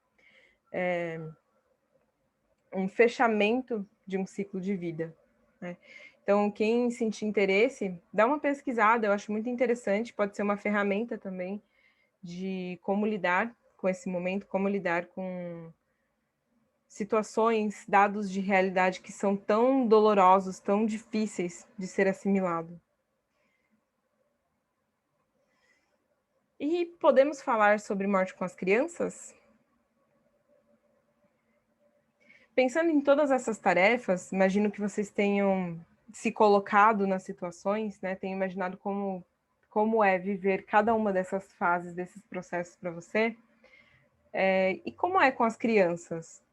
Um fechamento de um ciclo de vida, né? Então, quem sentir interesse, dá uma pesquisada, eu acho muito interessante, pode ser uma ferramenta também de como lidar com esse momento, como lidar com situações, dados de realidade que são tão dolorosos, tão difíceis de ser assimilado. E podemos falar sobre morte com as crianças? Pensando em todas essas tarefas, imagino que vocês tenham se colocado nas situações, né? Tenham imaginado como é viver cada uma dessas fases, desses processos para você. E como é com as crianças?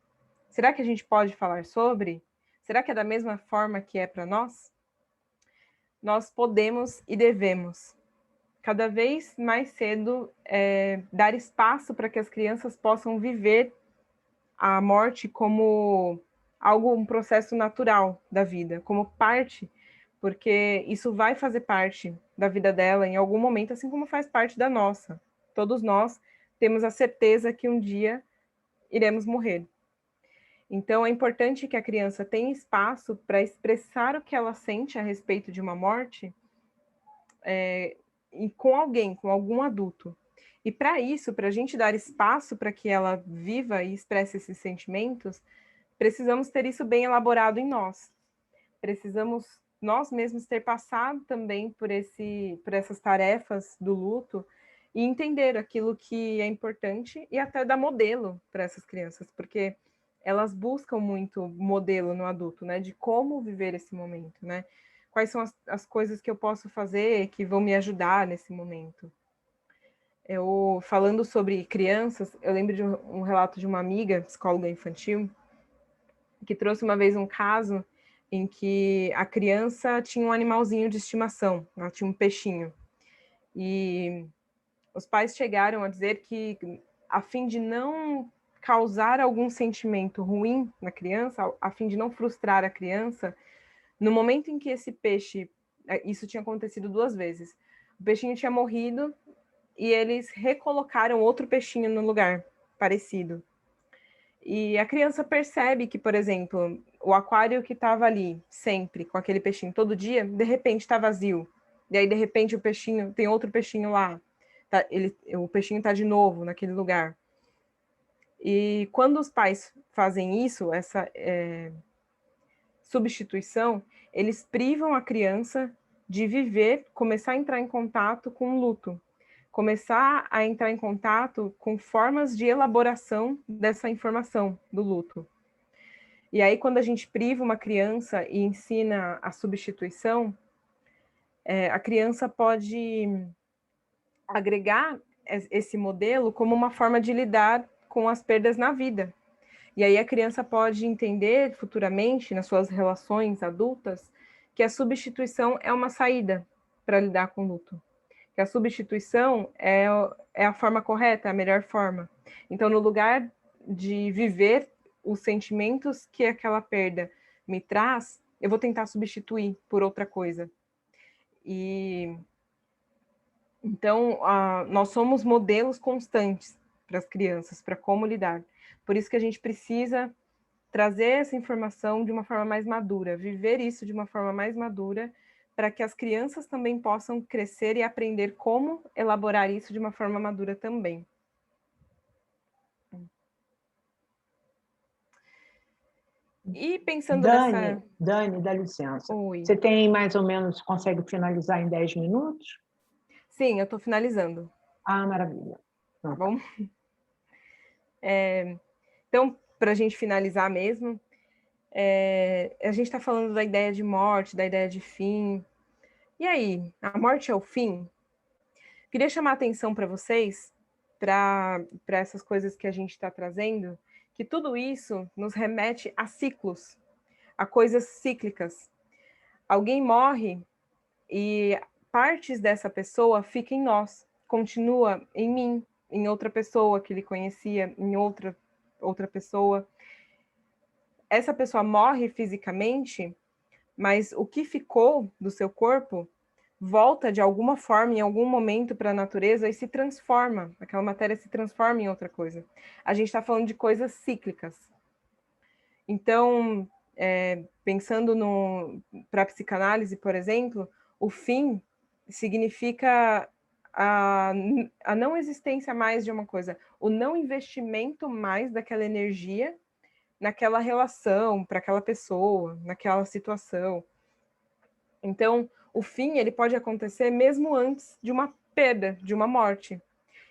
Será que a gente pode falar sobre? Será que é da mesma forma que é para nós? Nós podemos e devemos, cada vez mais cedo, dar espaço para que as crianças possam viver a morte como um processo natural da vida, como parte, porque isso vai fazer parte da vida dela em algum momento, assim como faz parte da nossa. Todos nós temos a certeza que um dia iremos morrer. Então, é importante que a criança tenha espaço para expressar o que ela sente a respeito de uma morte e com alguém, com algum adulto. E para isso, para a gente dar espaço para que ela viva e expresse esses sentimentos, precisamos ter isso bem elaborado em nós. Precisamos nós mesmos ter passado também por essas tarefas do luto e entender aquilo que é importante e até dar modelo para essas crianças, porque elas buscam muito modelo no adulto, né, de como viver esse momento, né? Quais são as coisas que eu posso fazer que vão me ajudar nesse momento? Falando sobre crianças, eu lembro de um relato de uma amiga, psicóloga infantil, que trouxe uma vez um caso em que a criança tinha um animalzinho de estimação, ela tinha um peixinho. E os pais chegaram a dizer que, a fim de não causar algum sentimento ruim na criança, a fim de não frustrar a criança, no momento em que esse peixe, isso tinha acontecido 2 vezes, o peixinho tinha morrido e eles recolocaram outro peixinho no lugar, parecido. E a criança percebe que, por exemplo, o aquário que estava ali, sempre, com aquele peixinho todo dia, de repente está vazio. E aí, de repente, o peixinho, tem outro peixinho lá. O peixinho está de novo naquele lugar. E quando os pais fazem isso, essa substituição, eles privam a criança de viver, começar a entrar em contato com o luto, começar a entrar em contato com formas de elaboração dessa informação do luto. E aí, quando a gente priva uma criança e ensina a substituição, a criança pode agregar esse modelo como uma forma de lidar com as perdas na vida. E aí a criança pode entender futuramente, nas suas relações adultas, que a substituição é uma saída para lidar com o luto. Que a substituição é a forma correta, é a melhor forma. Então, no lugar de viver os sentimentos que aquela perda me traz, eu vou tentar substituir por outra coisa. E então, nós somos modelos constantes para as crianças, para como lidar. Por isso que a gente precisa trazer essa informação de uma forma mais madura, viver isso de uma forma mais madura, para que as crianças também possam crescer e aprender como elaborar isso de uma forma madura também. E pensando nessa... Dani, dá licença. Oi. Você tem mais ou menos, consegue finalizar em 10 minutos? Sim, eu estou finalizando. Ah, maravilha. Tá bom? Então, para a gente finalizar mesmo, a gente está falando da ideia de morte, da ideia de fim. E aí, a morte é o fim? Queria chamar a atenção para vocês, para essas coisas que a gente está trazendo, que tudo isso nos remete a ciclos, a coisas cíclicas. Alguém morre e partes dessa pessoa ficam em nós, continua em mim, em outra pessoa que ele conhecia, em outra pessoa. Essa pessoa morre fisicamente, mas o que ficou do seu corpo volta de alguma forma, em algum momento, para a natureza e se transforma. Aquela matéria se transforma em outra coisa. A gente está falando de coisas cíclicas. Então, pensando para a psicanálise, por exemplo, o fim significa a não existência mais de uma coisa, o não investimento mais daquela energia naquela relação, para aquela pessoa, naquela situação. Então, o fim, ele pode acontecer mesmo antes de uma perda, de uma morte,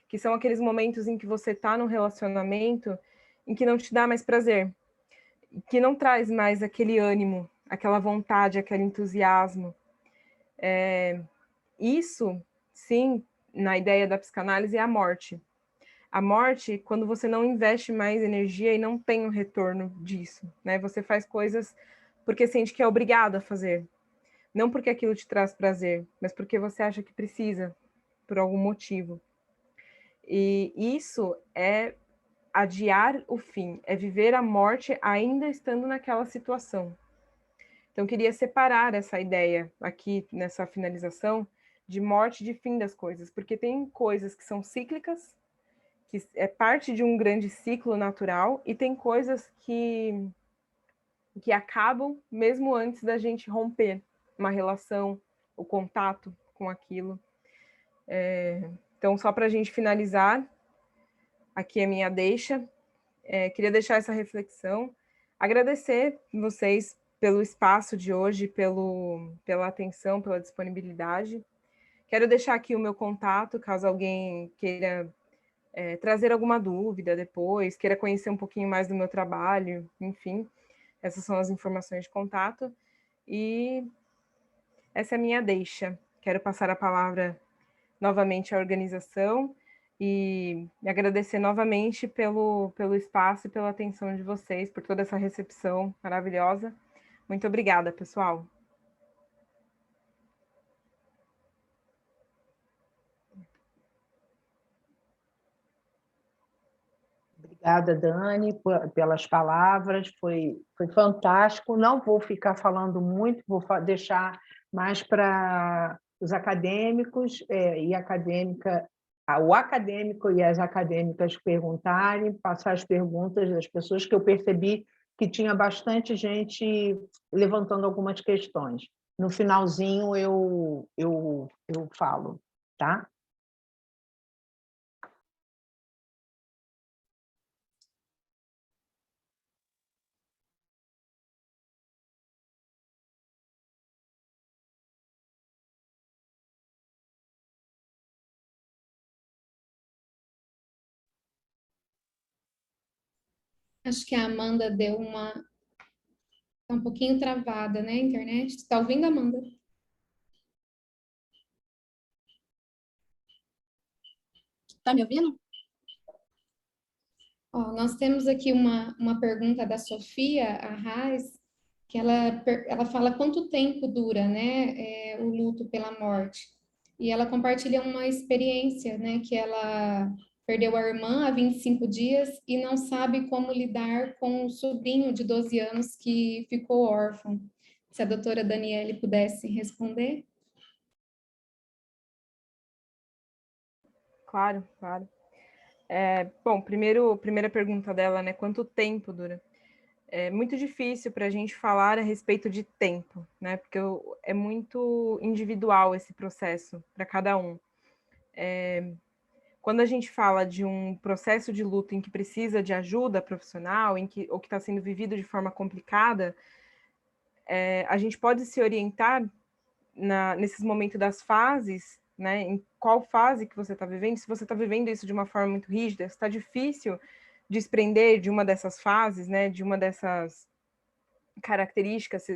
que são aqueles momentos em que você está num relacionamento em que não te dá mais prazer, que não traz mais aquele ânimo, aquela vontade, aquele entusiasmo. Isso, sim, na ideia da psicanálise, é a morte. A morte, quando você não investe mais energia e não tem um retorno disso, né? Você faz coisas porque sente que é obrigado a fazer. Não porque aquilo te traz prazer, mas porque você acha que precisa, por algum motivo. E isso é adiar o fim, é viver a morte ainda estando naquela situação. Então, eu queria separar essa ideia aqui, nessa finalização, de morte e de fim das coisas, porque tem coisas que são cíclicas, que é parte de um grande ciclo natural, e tem coisas que acabam mesmo antes da gente romper uma relação, o contato com aquilo. Então, só para a gente finalizar, aqui é minha deixa, queria deixar essa reflexão, agradecer vocês pelo espaço de hoje, pela atenção, pela disponibilidade. Quero deixar aqui o meu contato, caso alguém queira trazer alguma dúvida depois, queira conhecer um pouquinho mais do meu trabalho, enfim, essas são as informações de contato. E essa é a minha deixa. Quero passar a palavra novamente à organização e agradecer novamente pelo espaço e pela atenção de vocês, por toda essa recepção maravilhosa. Muito obrigada, pessoal. Obrigada, Dani, pelas palavras, foi fantástico. Não vou ficar falando muito, vou deixar mais para os acadêmicos e acadêmica, o acadêmico e as acadêmicas perguntarem, passar as perguntas das pessoas, que eu percebi que tinha bastante gente levantando algumas questões. No finalzinho eu falo, tá? Acho que a Amanda deu tá um pouquinho travada, né, a internet. Está ouvindo, Amanda? Tá me ouvindo? Ó, nós temos aqui uma pergunta da Sofia Arraes, que ela fala quanto tempo dura, né, o luto pela morte. E ela compartilha uma experiência, né, que ela perdeu a irmã há 25 dias e não sabe como lidar com o sobrinho de 12 anos que ficou órfão. Se a doutora Daniele pudesse responder. Claro, claro. Bom, primeira pergunta dela, né? Quanto tempo dura? É muito difícil para a gente falar a respeito de tempo, né? Porque é muito individual esse processo para cada um. Quando a gente fala de um processo de luto em que precisa de ajuda profissional, ou que está sendo vivido de forma complicada, a gente pode se orientar nesses momentos das fases, né? Em qual fase que você está vivendo? Se você está vivendo isso de uma forma muito rígida, está difícil desprender de uma dessas fases, né? De uma dessas características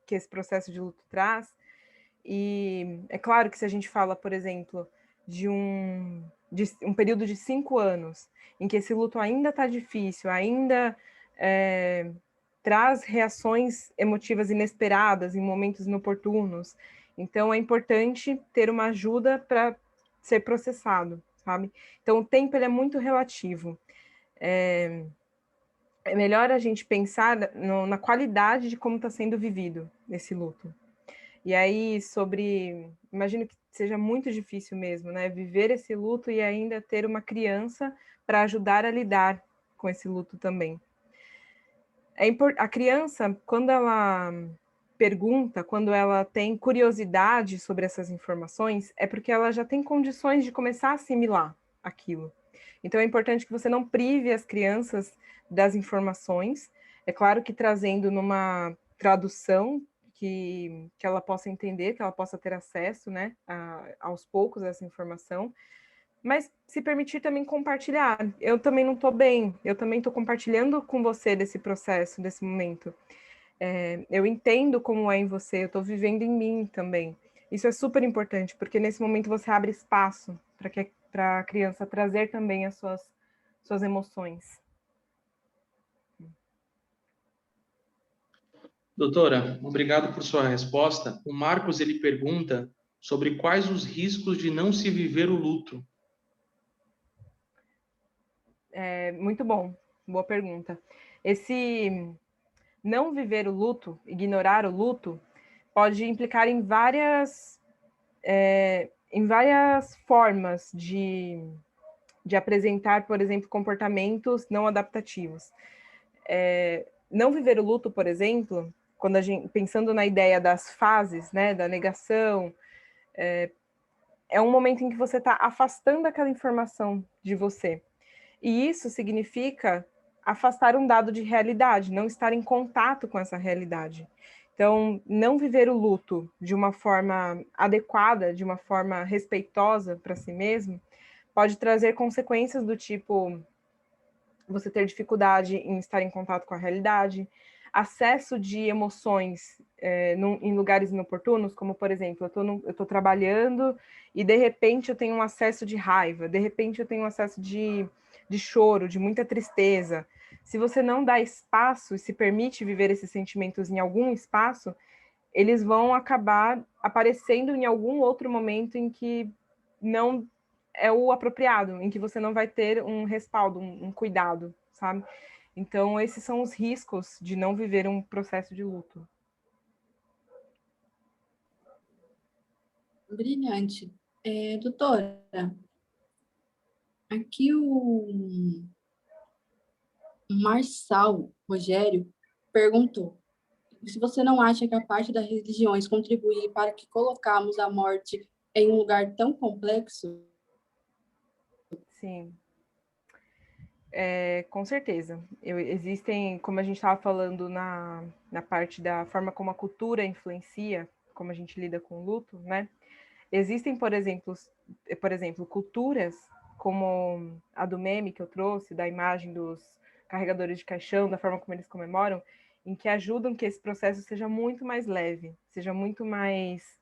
que esse processo de luto traz. E é claro que se a gente fala, por exemplo, de um período de 5 anos, em que esse luto ainda está difícil, ainda traz reações emotivas inesperadas em momentos inoportunos. Então, é importante ter uma ajuda para ser processado, sabe? Então, o tempo ele é muito relativo. É melhor a gente pensar na qualidade de como está sendo vivido esse luto. E aí, imagino que seja muito difícil mesmo, né? Viver esse luto e ainda ter uma criança para ajudar a lidar com esse luto também. A criança, quando ela pergunta, quando ela tem curiosidade sobre essas informações, é porque ela já tem condições de começar a assimilar aquilo. Então, é importante que você não prive as crianças das informações, é claro que trazendo numa tradução que ela possa entender, que ela possa ter acesso, né, aos poucos a essa informação, mas se permitir também compartilhar. Eu também não estou bem, eu também estou compartilhando com você desse processo, desse momento. Eu entendo como é em você, eu estou vivendo em mim também. Isso é super importante, porque nesse momento você abre espaço para a criança trazer também as suas emoções. Doutora, obrigado por sua resposta. O Marcos, ele pergunta sobre quais os riscos de não se viver o luto. Muito bom, boa pergunta. Esse não viver o luto, ignorar o luto, pode implicar em várias formas de apresentar, por exemplo, comportamentos não adaptativos. Não viver o luto, por exemplo, quando pensando na ideia das fases, né, da negação, é um momento em que você está afastando aquela informação de você. E isso significa afastar um dado de realidade, não estar em contato com essa realidade. Então, não viver o luto de uma forma adequada, de uma forma respeitosa para si mesmo, pode trazer consequências do tipo você ter dificuldade em estar em contato com a realidade, acesso de emoções em lugares inoportunos, como, por exemplo, eu estou trabalhando e, de repente, eu tenho um acesso de raiva, de repente, eu tenho um acesso de choro, de muita tristeza. Se você não dá espaço e se permite viver esses sentimentos em algum espaço, eles vão acabar aparecendo em algum outro momento em que não é o apropriado, em que você não vai ter um respaldo, um cuidado, sabe? Então, esses são os riscos de não viver um processo de luto. Brilhante. Doutora, aqui o Marçal Rogério perguntou se você não acha que a parte das religiões contribui para que colocamos a morte em um lugar tão complexo. Sim. Com certeza. Existem, como a gente estava falando na parte da forma como a cultura influencia, como a gente lida com o luto, né? Existem, por exemplo, culturas como a do meme que eu trouxe, da imagem dos carregadores de caixão, da forma como eles comemoram, em que ajudam que esse processo seja muito mais leve, seja muito mais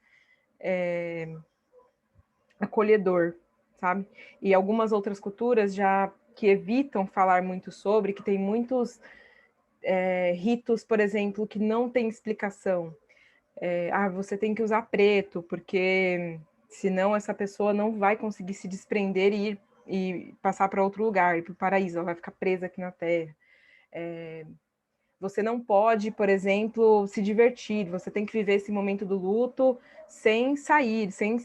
acolhedor, sabe? E algumas outras culturas já que evitam falar muito sobre, que tem muitos ritos, por exemplo, que não tem explicação. Você tem que usar preto, porque senão essa pessoa não vai conseguir se desprender e passar para outro lugar, ir para o paraíso, ela vai ficar presa aqui na Terra. Você não pode, por exemplo, se divertir, você tem que viver esse momento do luto sem sair, sem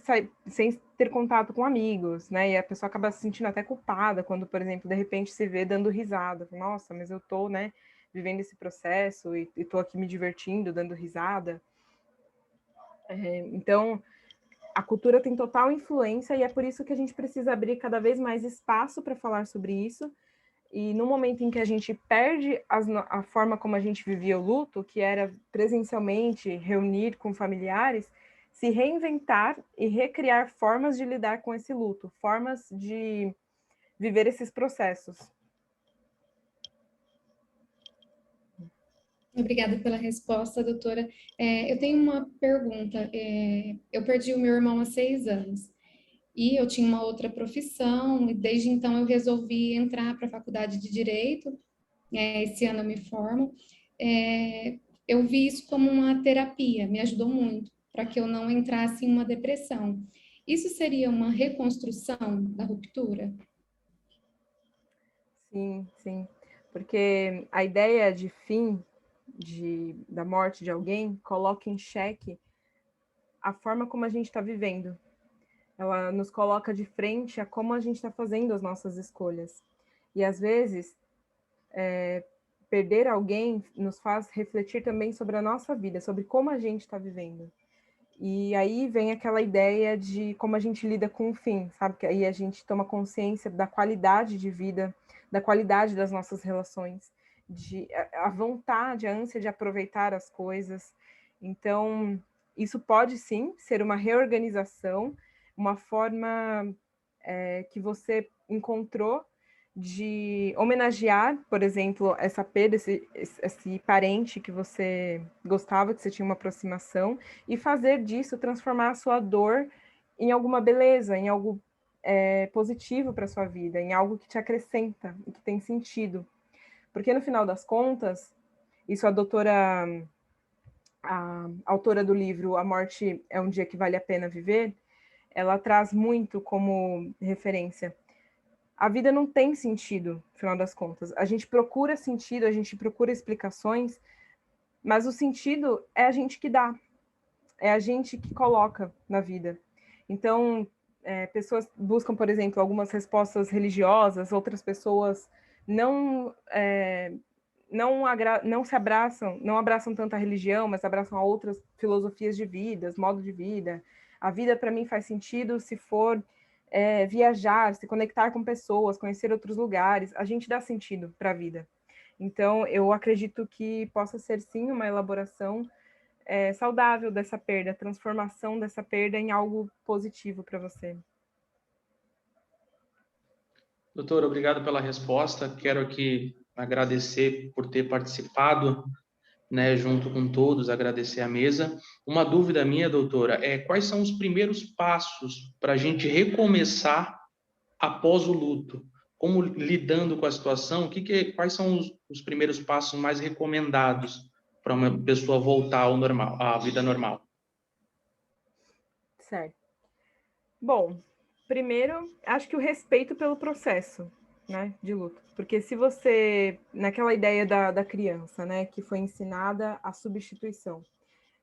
ter contato com amigos, né? E a pessoa acaba se sentindo até culpada quando, por exemplo, de repente se vê dando risada. Nossa, mas eu tô, né, vivendo esse processo e tô aqui me divertindo, dando risada. Então, a cultura tem total influência e é por isso que a gente precisa abrir cada vez mais espaço para falar sobre isso. E no momento em que a gente perde a forma como a gente vivia o luto, que era presencialmente, reunir com familiares, se reinventar e recriar formas de lidar com esse luto, formas de viver esses processos. Obrigada pela resposta, doutora. Eu tenho uma pergunta. Eu perdi o meu irmão há 6 anos. E eu tinha uma outra profissão, e desde então eu resolvi entrar para a faculdade de Direito, esse ano eu me formo. Eu vi isso como uma terapia, me ajudou muito, para que eu não entrasse em uma depressão. Isso seria uma reconstrução da ruptura? Sim, sim. Porque a ideia de fim da morte de alguém coloca em xeque a forma como a gente está vivendo. Ela nos coloca de frente a como a gente está fazendo as nossas escolhas. E, às vezes, perder alguém nos faz refletir também sobre a nossa vida, sobre como a gente está vivendo. E aí vem aquela ideia de como a gente lida com o fim, sabe? Que aí a gente toma consciência da qualidade de vida, da qualidade das nossas relações, a vontade, a ânsia de aproveitar as coisas. Então, isso pode sim ser uma reorganização, uma forma que você encontrou de homenagear, por exemplo, essa perda, esse parente que você gostava, que você tinha uma aproximação, e fazer disso, transformar a sua dor em alguma beleza, em algo positivo para a sua vida, em algo que te acrescenta e que tem sentido. Porque, no final das contas, isso a autora do livro A Morte é um Dia que Vale a Pena Viver, ela traz muito como referência. A vida não tem sentido, no final das contas. A gente procura sentido, a gente procura explicações, mas o sentido é a gente que dá, é a gente que coloca na vida. Então, pessoas buscam, por exemplo, algumas respostas religiosas, outras pessoas não se abraçam, não abraçam tanto a religião, mas abraçam a outras filosofias de vida, modo de vida. A vida, para mim, faz sentido se for viajar, se conectar com pessoas, conhecer outros lugares. A gente dá sentido para a vida. Então, eu acredito que possa ser, sim, uma elaboração saudável dessa perda, transformação dessa perda em algo positivo para você. Doutor, obrigado pela resposta. Quero aqui agradecer por ter participado, né, junto com todos, agradecer a mesa. Uma dúvida minha, doutora, quais são os primeiros passos para a gente recomeçar após o luto? Como lidando com a situação? Quais são os primeiros passos mais recomendados para uma pessoa voltar ao normal, à vida normal? Certo. Bom, primeiro, acho que o respeito pelo processo, né, de luto. Porque se você, naquela ideia da criança, né, que foi ensinada a substituição,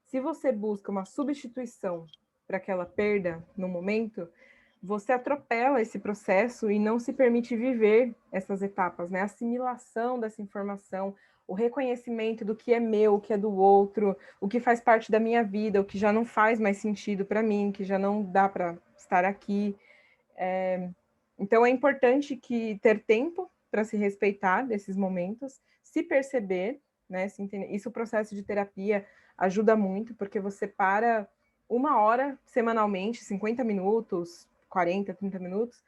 se você busca uma substituição para aquela perda no momento, você atropela esse processo e não se permite viver essas etapas, né? A assimilação dessa informação, o reconhecimento do que é meu, o que é do outro, o que faz parte da minha vida, o que já não faz mais sentido para mim, que já não dá para estar aqui. Então, é importante ter tempo para se respeitar desses momentos, se perceber, né? Se entender. Isso, o processo de terapia ajuda muito, porque você para 1 hora semanalmente, 50 minutos, 40, 30 minutos,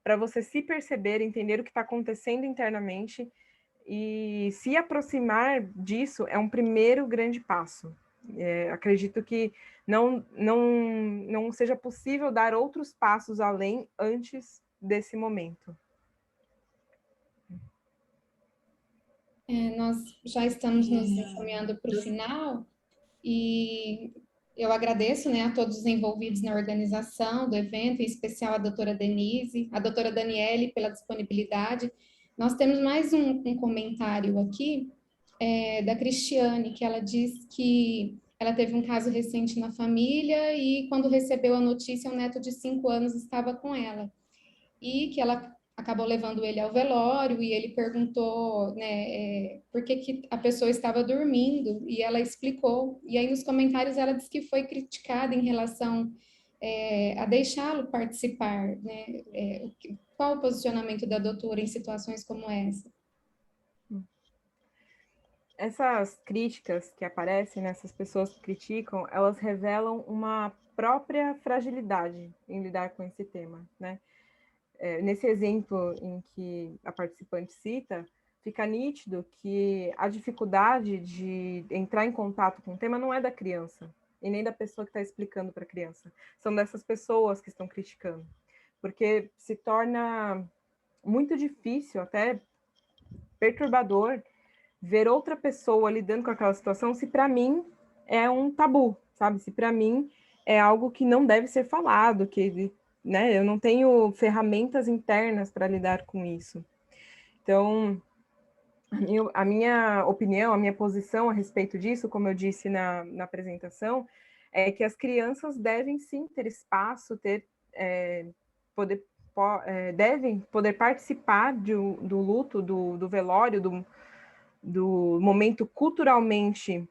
para você se perceber, entender o que está acontecendo internamente e se aproximar disso é um primeiro grande passo. Acredito que não seja possível dar outros passos além antes desse momento. Nós já estamos nos encaminhando para o final e eu agradeço, né, a todos os envolvidos na organização do evento, em especial a doutora Denise, a doutora Daniele pela disponibilidade. Nós temos mais um comentário aqui da Cristiane, que ela diz que ela teve um caso recente na família e quando recebeu a notícia, um neto de 5 anos estava com ela. E que ela acabou levando ele ao velório e ele perguntou, né, por que a pessoa estava dormindo e ela explicou. E aí nos comentários ela disse que foi criticada em relação a deixá-lo participar, né? Qual o posicionamento da doutora em situações como essa? Essas críticas que aparecem, né, essas pessoas que criticam, elas revelam uma própria fragilidade em lidar com esse tema, né? Nesse exemplo em que a participante cita, fica nítido que a dificuldade de entrar em contato com o tema não é da criança, e nem da pessoa que está explicando para a criança. São dessas pessoas que estão criticando. Porque se torna muito difícil, até perturbador, ver outra pessoa lidando com aquela situação, se para mim é um tabu, sabe? Se para mim é algo que não deve ser falado, que, né, eu não tenho ferramentas internas para lidar com isso. Então, a minha opinião, a minha posição a respeito disso, como eu disse na apresentação, é que as crianças devem sim ter espaço, devem poder participar do luto, do velório, do momento culturalmente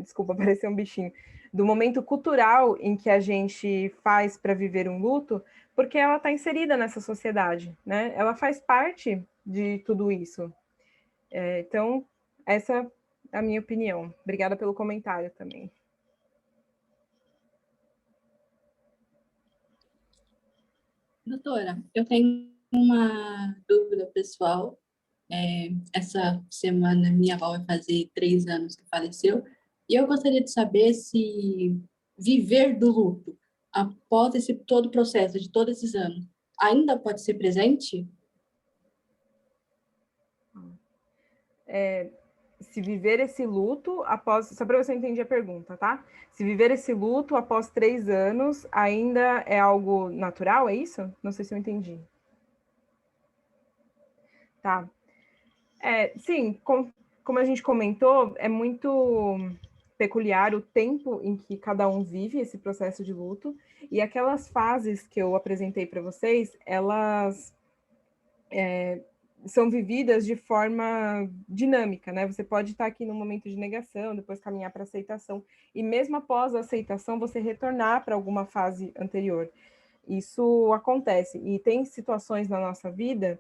desculpa, apareceu um bichinho, do momento cultural em que a gente faz para viver um luto, porque ela está inserida nessa sociedade, né? Ela faz parte de tudo isso. Então, essa é a minha opinião. Obrigada pelo comentário também. Doutora, eu tenho uma dúvida pessoal. Essa semana minha avó vai fazer 3 anos que faleceu, e eu gostaria de saber se viver do luto, após esse todo o processo de todos esses anos, ainda pode ser presente? Se viver esse luto após... Só para você entender a pergunta, tá? Se viver esse luto após 3 anos ainda é algo natural, é isso? Não sei se eu entendi. Tá. Sim, como a gente comentou, é muito peculiar o tempo em que cada um vive esse processo de luto, e aquelas fases que eu apresentei para vocês, elas são vividas de forma dinâmica, né? Você pode estar aqui no momento de negação, depois caminhar para aceitação, e mesmo após a aceitação, você retornar para alguma fase anterior. Isso acontece, e tem situações na nossa vida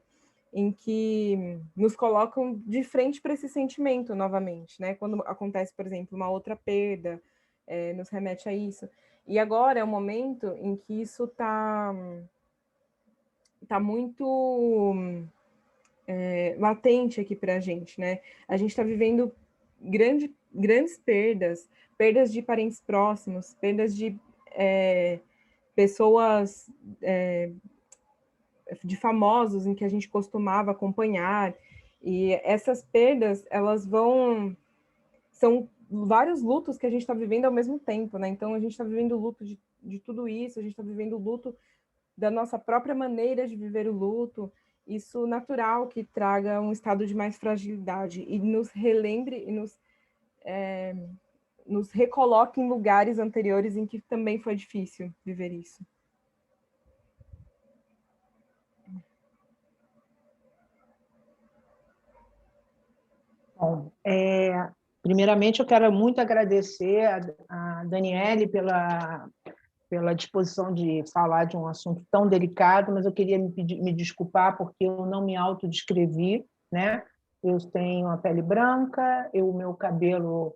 em que nos colocam de frente para esse sentimento novamente, né? Quando acontece, por exemplo, uma outra perda, nos remete a isso. E agora é o momento em que isso tá muito latente aqui para a gente, né? A gente está vivendo grandes perdas de parentes próximos, perdas de pessoas, de famosos em que a gente costumava acompanhar, e essas perdas, são vários lutos que a gente está vivendo ao mesmo tempo, né? Então, a gente está vivendo o luto de tudo isso, a gente está vivendo o luto da nossa própria maneira de viver o luto, isso natural que traga um estado de mais fragilidade e nos relembre e nos recoloque em lugares anteriores em que também foi difícil viver isso. Bom, primeiramente eu quero muito agradecer a Daniele pela disposição de falar de um assunto tão delicado, mas eu queria me desculpar porque eu não me autodescrevi, né? Eu tenho a pele branca, o meu cabelo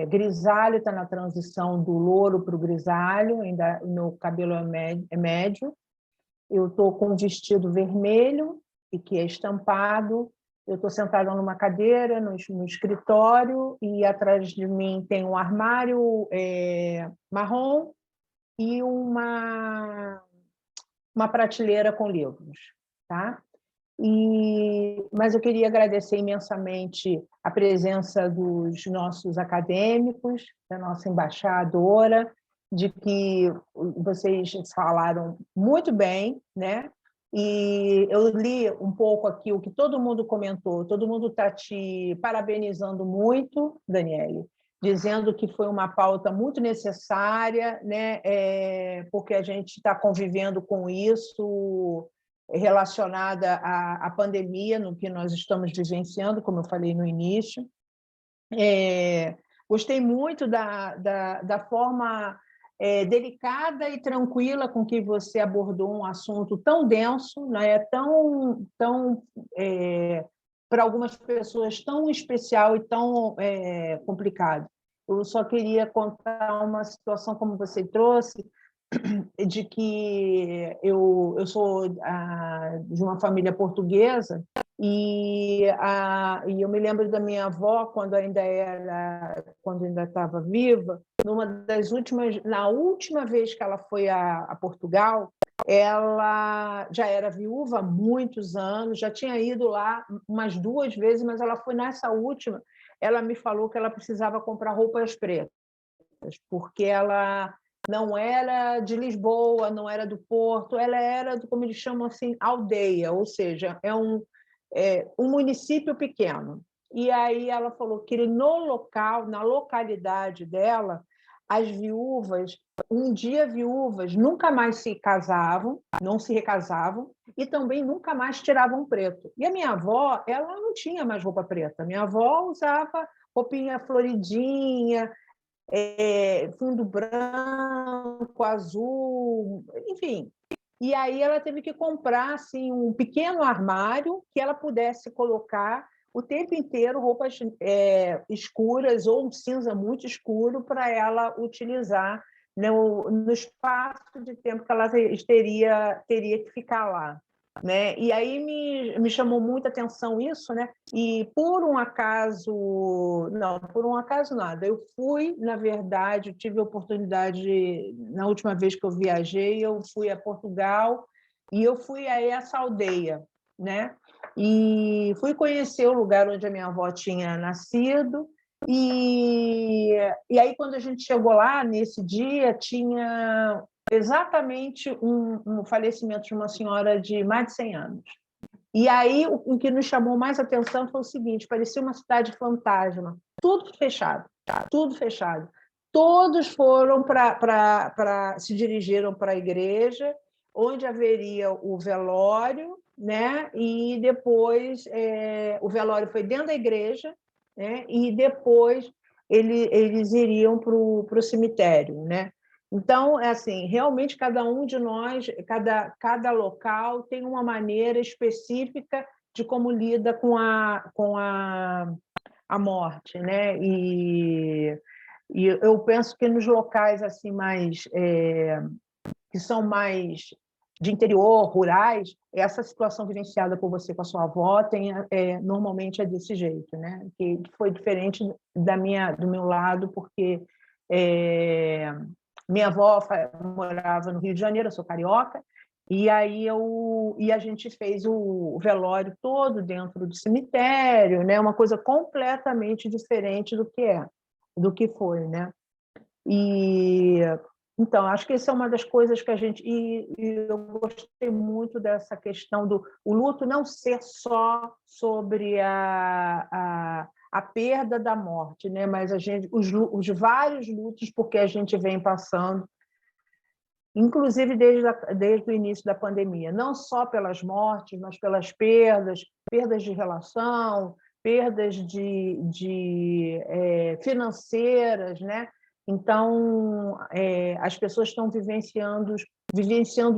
grisalho, está na transição do louro para o grisalho, ainda o meu cabelo é médio. Eu estou com um vestido vermelho, e que é estampado. Eu estou sentada numa cadeira no escritório, e atrás de mim tem um armário marrom e uma prateleira com livros, tá? Mas eu queria agradecer imensamente a presença dos nossos acadêmicos, da nossa embaixadora, de que vocês falaram muito bem, né? E eu li um pouco aqui o que todo mundo comentou, todo mundo está te parabenizando muito, Daniele, dizendo que foi uma pauta muito necessária, né? Porque a gente está convivendo com isso relacionada à pandemia, no que nós estamos vivenciando, como eu falei no início. Gostei muito da forma delicada e tranquila com que você abordou um assunto tão denso, né? Para algumas pessoas, tão especial e tão complicado. Eu só queria contar uma situação, como você trouxe, de que eu sou de uma família portuguesa e eu me lembro da minha avó quando ainda estava viva, na última vez que ela foi a Portugal, ela já era viúva há muitos anos, já tinha ido lá umas 2 vezes, mas ela foi nessa última, ela me falou que ela precisava comprar roupas pretas, porque ela não era de Lisboa, não era do Porto, ela era, como eles chamam assim, aldeia, ou seja, um município pequeno. E aí ela falou que no local, na localidade dela, as viúvas, um dia viúvas, nunca mais se casavam, não se recasavam, e também nunca mais tiravam preto. E a minha avó, ela não tinha mais roupa preta. Minha avó usava roupinha floridinha, fundo branco, azul, enfim. E aí ela teve que comprar assim, um pequeno armário que ela pudesse colocar o tempo inteiro roupas escuras ou um cinza muito escuro para ela utilizar no espaço de tempo que ela teria que ficar lá. Né? E aí me chamou muita atenção isso, né? E por um acaso nada. Eu fui, na verdade, eu tive a oportunidade, na última vez que eu viajei, eu fui a Portugal e eu fui a essa aldeia, né? E fui conhecer o lugar onde a minha avó tinha nascido. E aí, quando a gente chegou lá, nesse dia, tinha exatamente um falecimento de uma senhora de mais de 100 anos. E aí, o que nos chamou mais atenção foi o seguinte, parecia uma cidade fantasma, tudo fechado, tudo fechado. Todos foram se dirigiram para a igreja, onde haveria o velório, né? E depois o velório foi dentro da igreja, né? E depois eles iriam para o cemitério, né? Então, assim, realmente cada um de nós, cada local tem uma maneira específica de como lida com a morte, né? E eu penso que nos locais assim que são mais de interior, rurais, essa situação vivenciada por você com a sua avó normalmente é desse jeito, né? Que foi diferente do meu lado, porque minha avó morava no Rio de Janeiro, eu sou carioca, e aí a gente fez o velório todo dentro do cemitério, né? Uma coisa completamente diferente do que foi, né? E então acho que essa é uma das coisas que a gente e eu gostei muito dessa questão do o luto não ser só sobre a perda da morte, né? Mas os vários lutos porque a gente vem passando, inclusive desde o início da pandemia, não só pelas mortes, mas pelas perdas de relação, perdas financeiras, né? Então, as pessoas estão vivenciando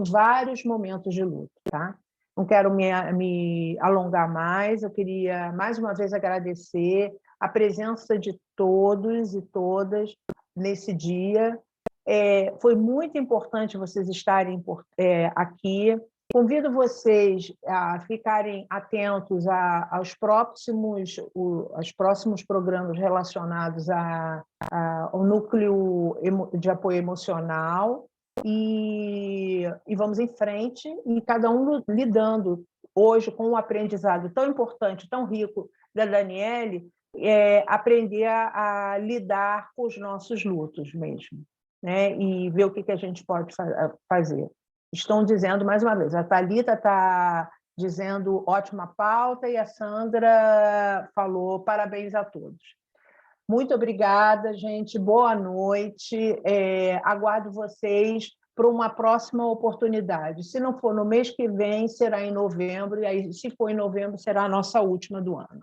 vários momentos de luto, tá? Não quero me alongar mais, eu queria mais uma vez agradecer a presença de todos e todas nesse dia. Foi muito importante vocês estarem aqui. Convido vocês a ficarem atentos aos próximos programas relacionados ao núcleo de apoio emocional e vamos em frente, e cada um lidando hoje com um aprendizado tão importante, tão rico da Daniele, aprender a lidar com os nossos lutos mesmo, né? E ver o que a gente pode fazer. estão dizendo, mais uma vez, a Thalita está dizendo ótima pauta e a Sandra falou parabéns a todos. Muito obrigada, gente. Boa noite. Aguardo vocês para uma próxima oportunidade. Se não for no mês que vem, será em novembro, e aí, se for em novembro, será a nossa última do ano.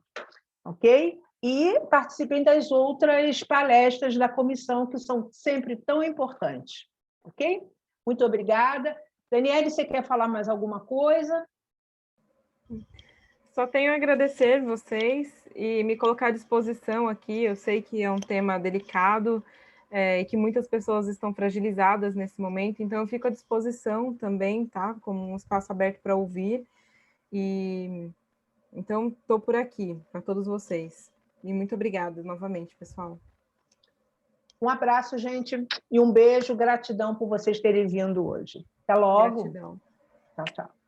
Ok? E participem das outras palestras da comissão, que são sempre tão importantes. Ok? Muito obrigada. Daniele, você quer falar mais alguma coisa? Só tenho a agradecer vocês e me colocar à disposição aqui. Eu sei que é um tema delicado e que muitas pessoas estão fragilizadas nesse momento, então eu fico à disposição também, tá? Como um espaço aberto para ouvir. E então estou por aqui para todos vocês. E muito obrigada novamente, pessoal. Um abraço, gente, e um beijo. Gratidão por vocês terem vindo hoje. Até logo. Gratidão. Tchau, tchau.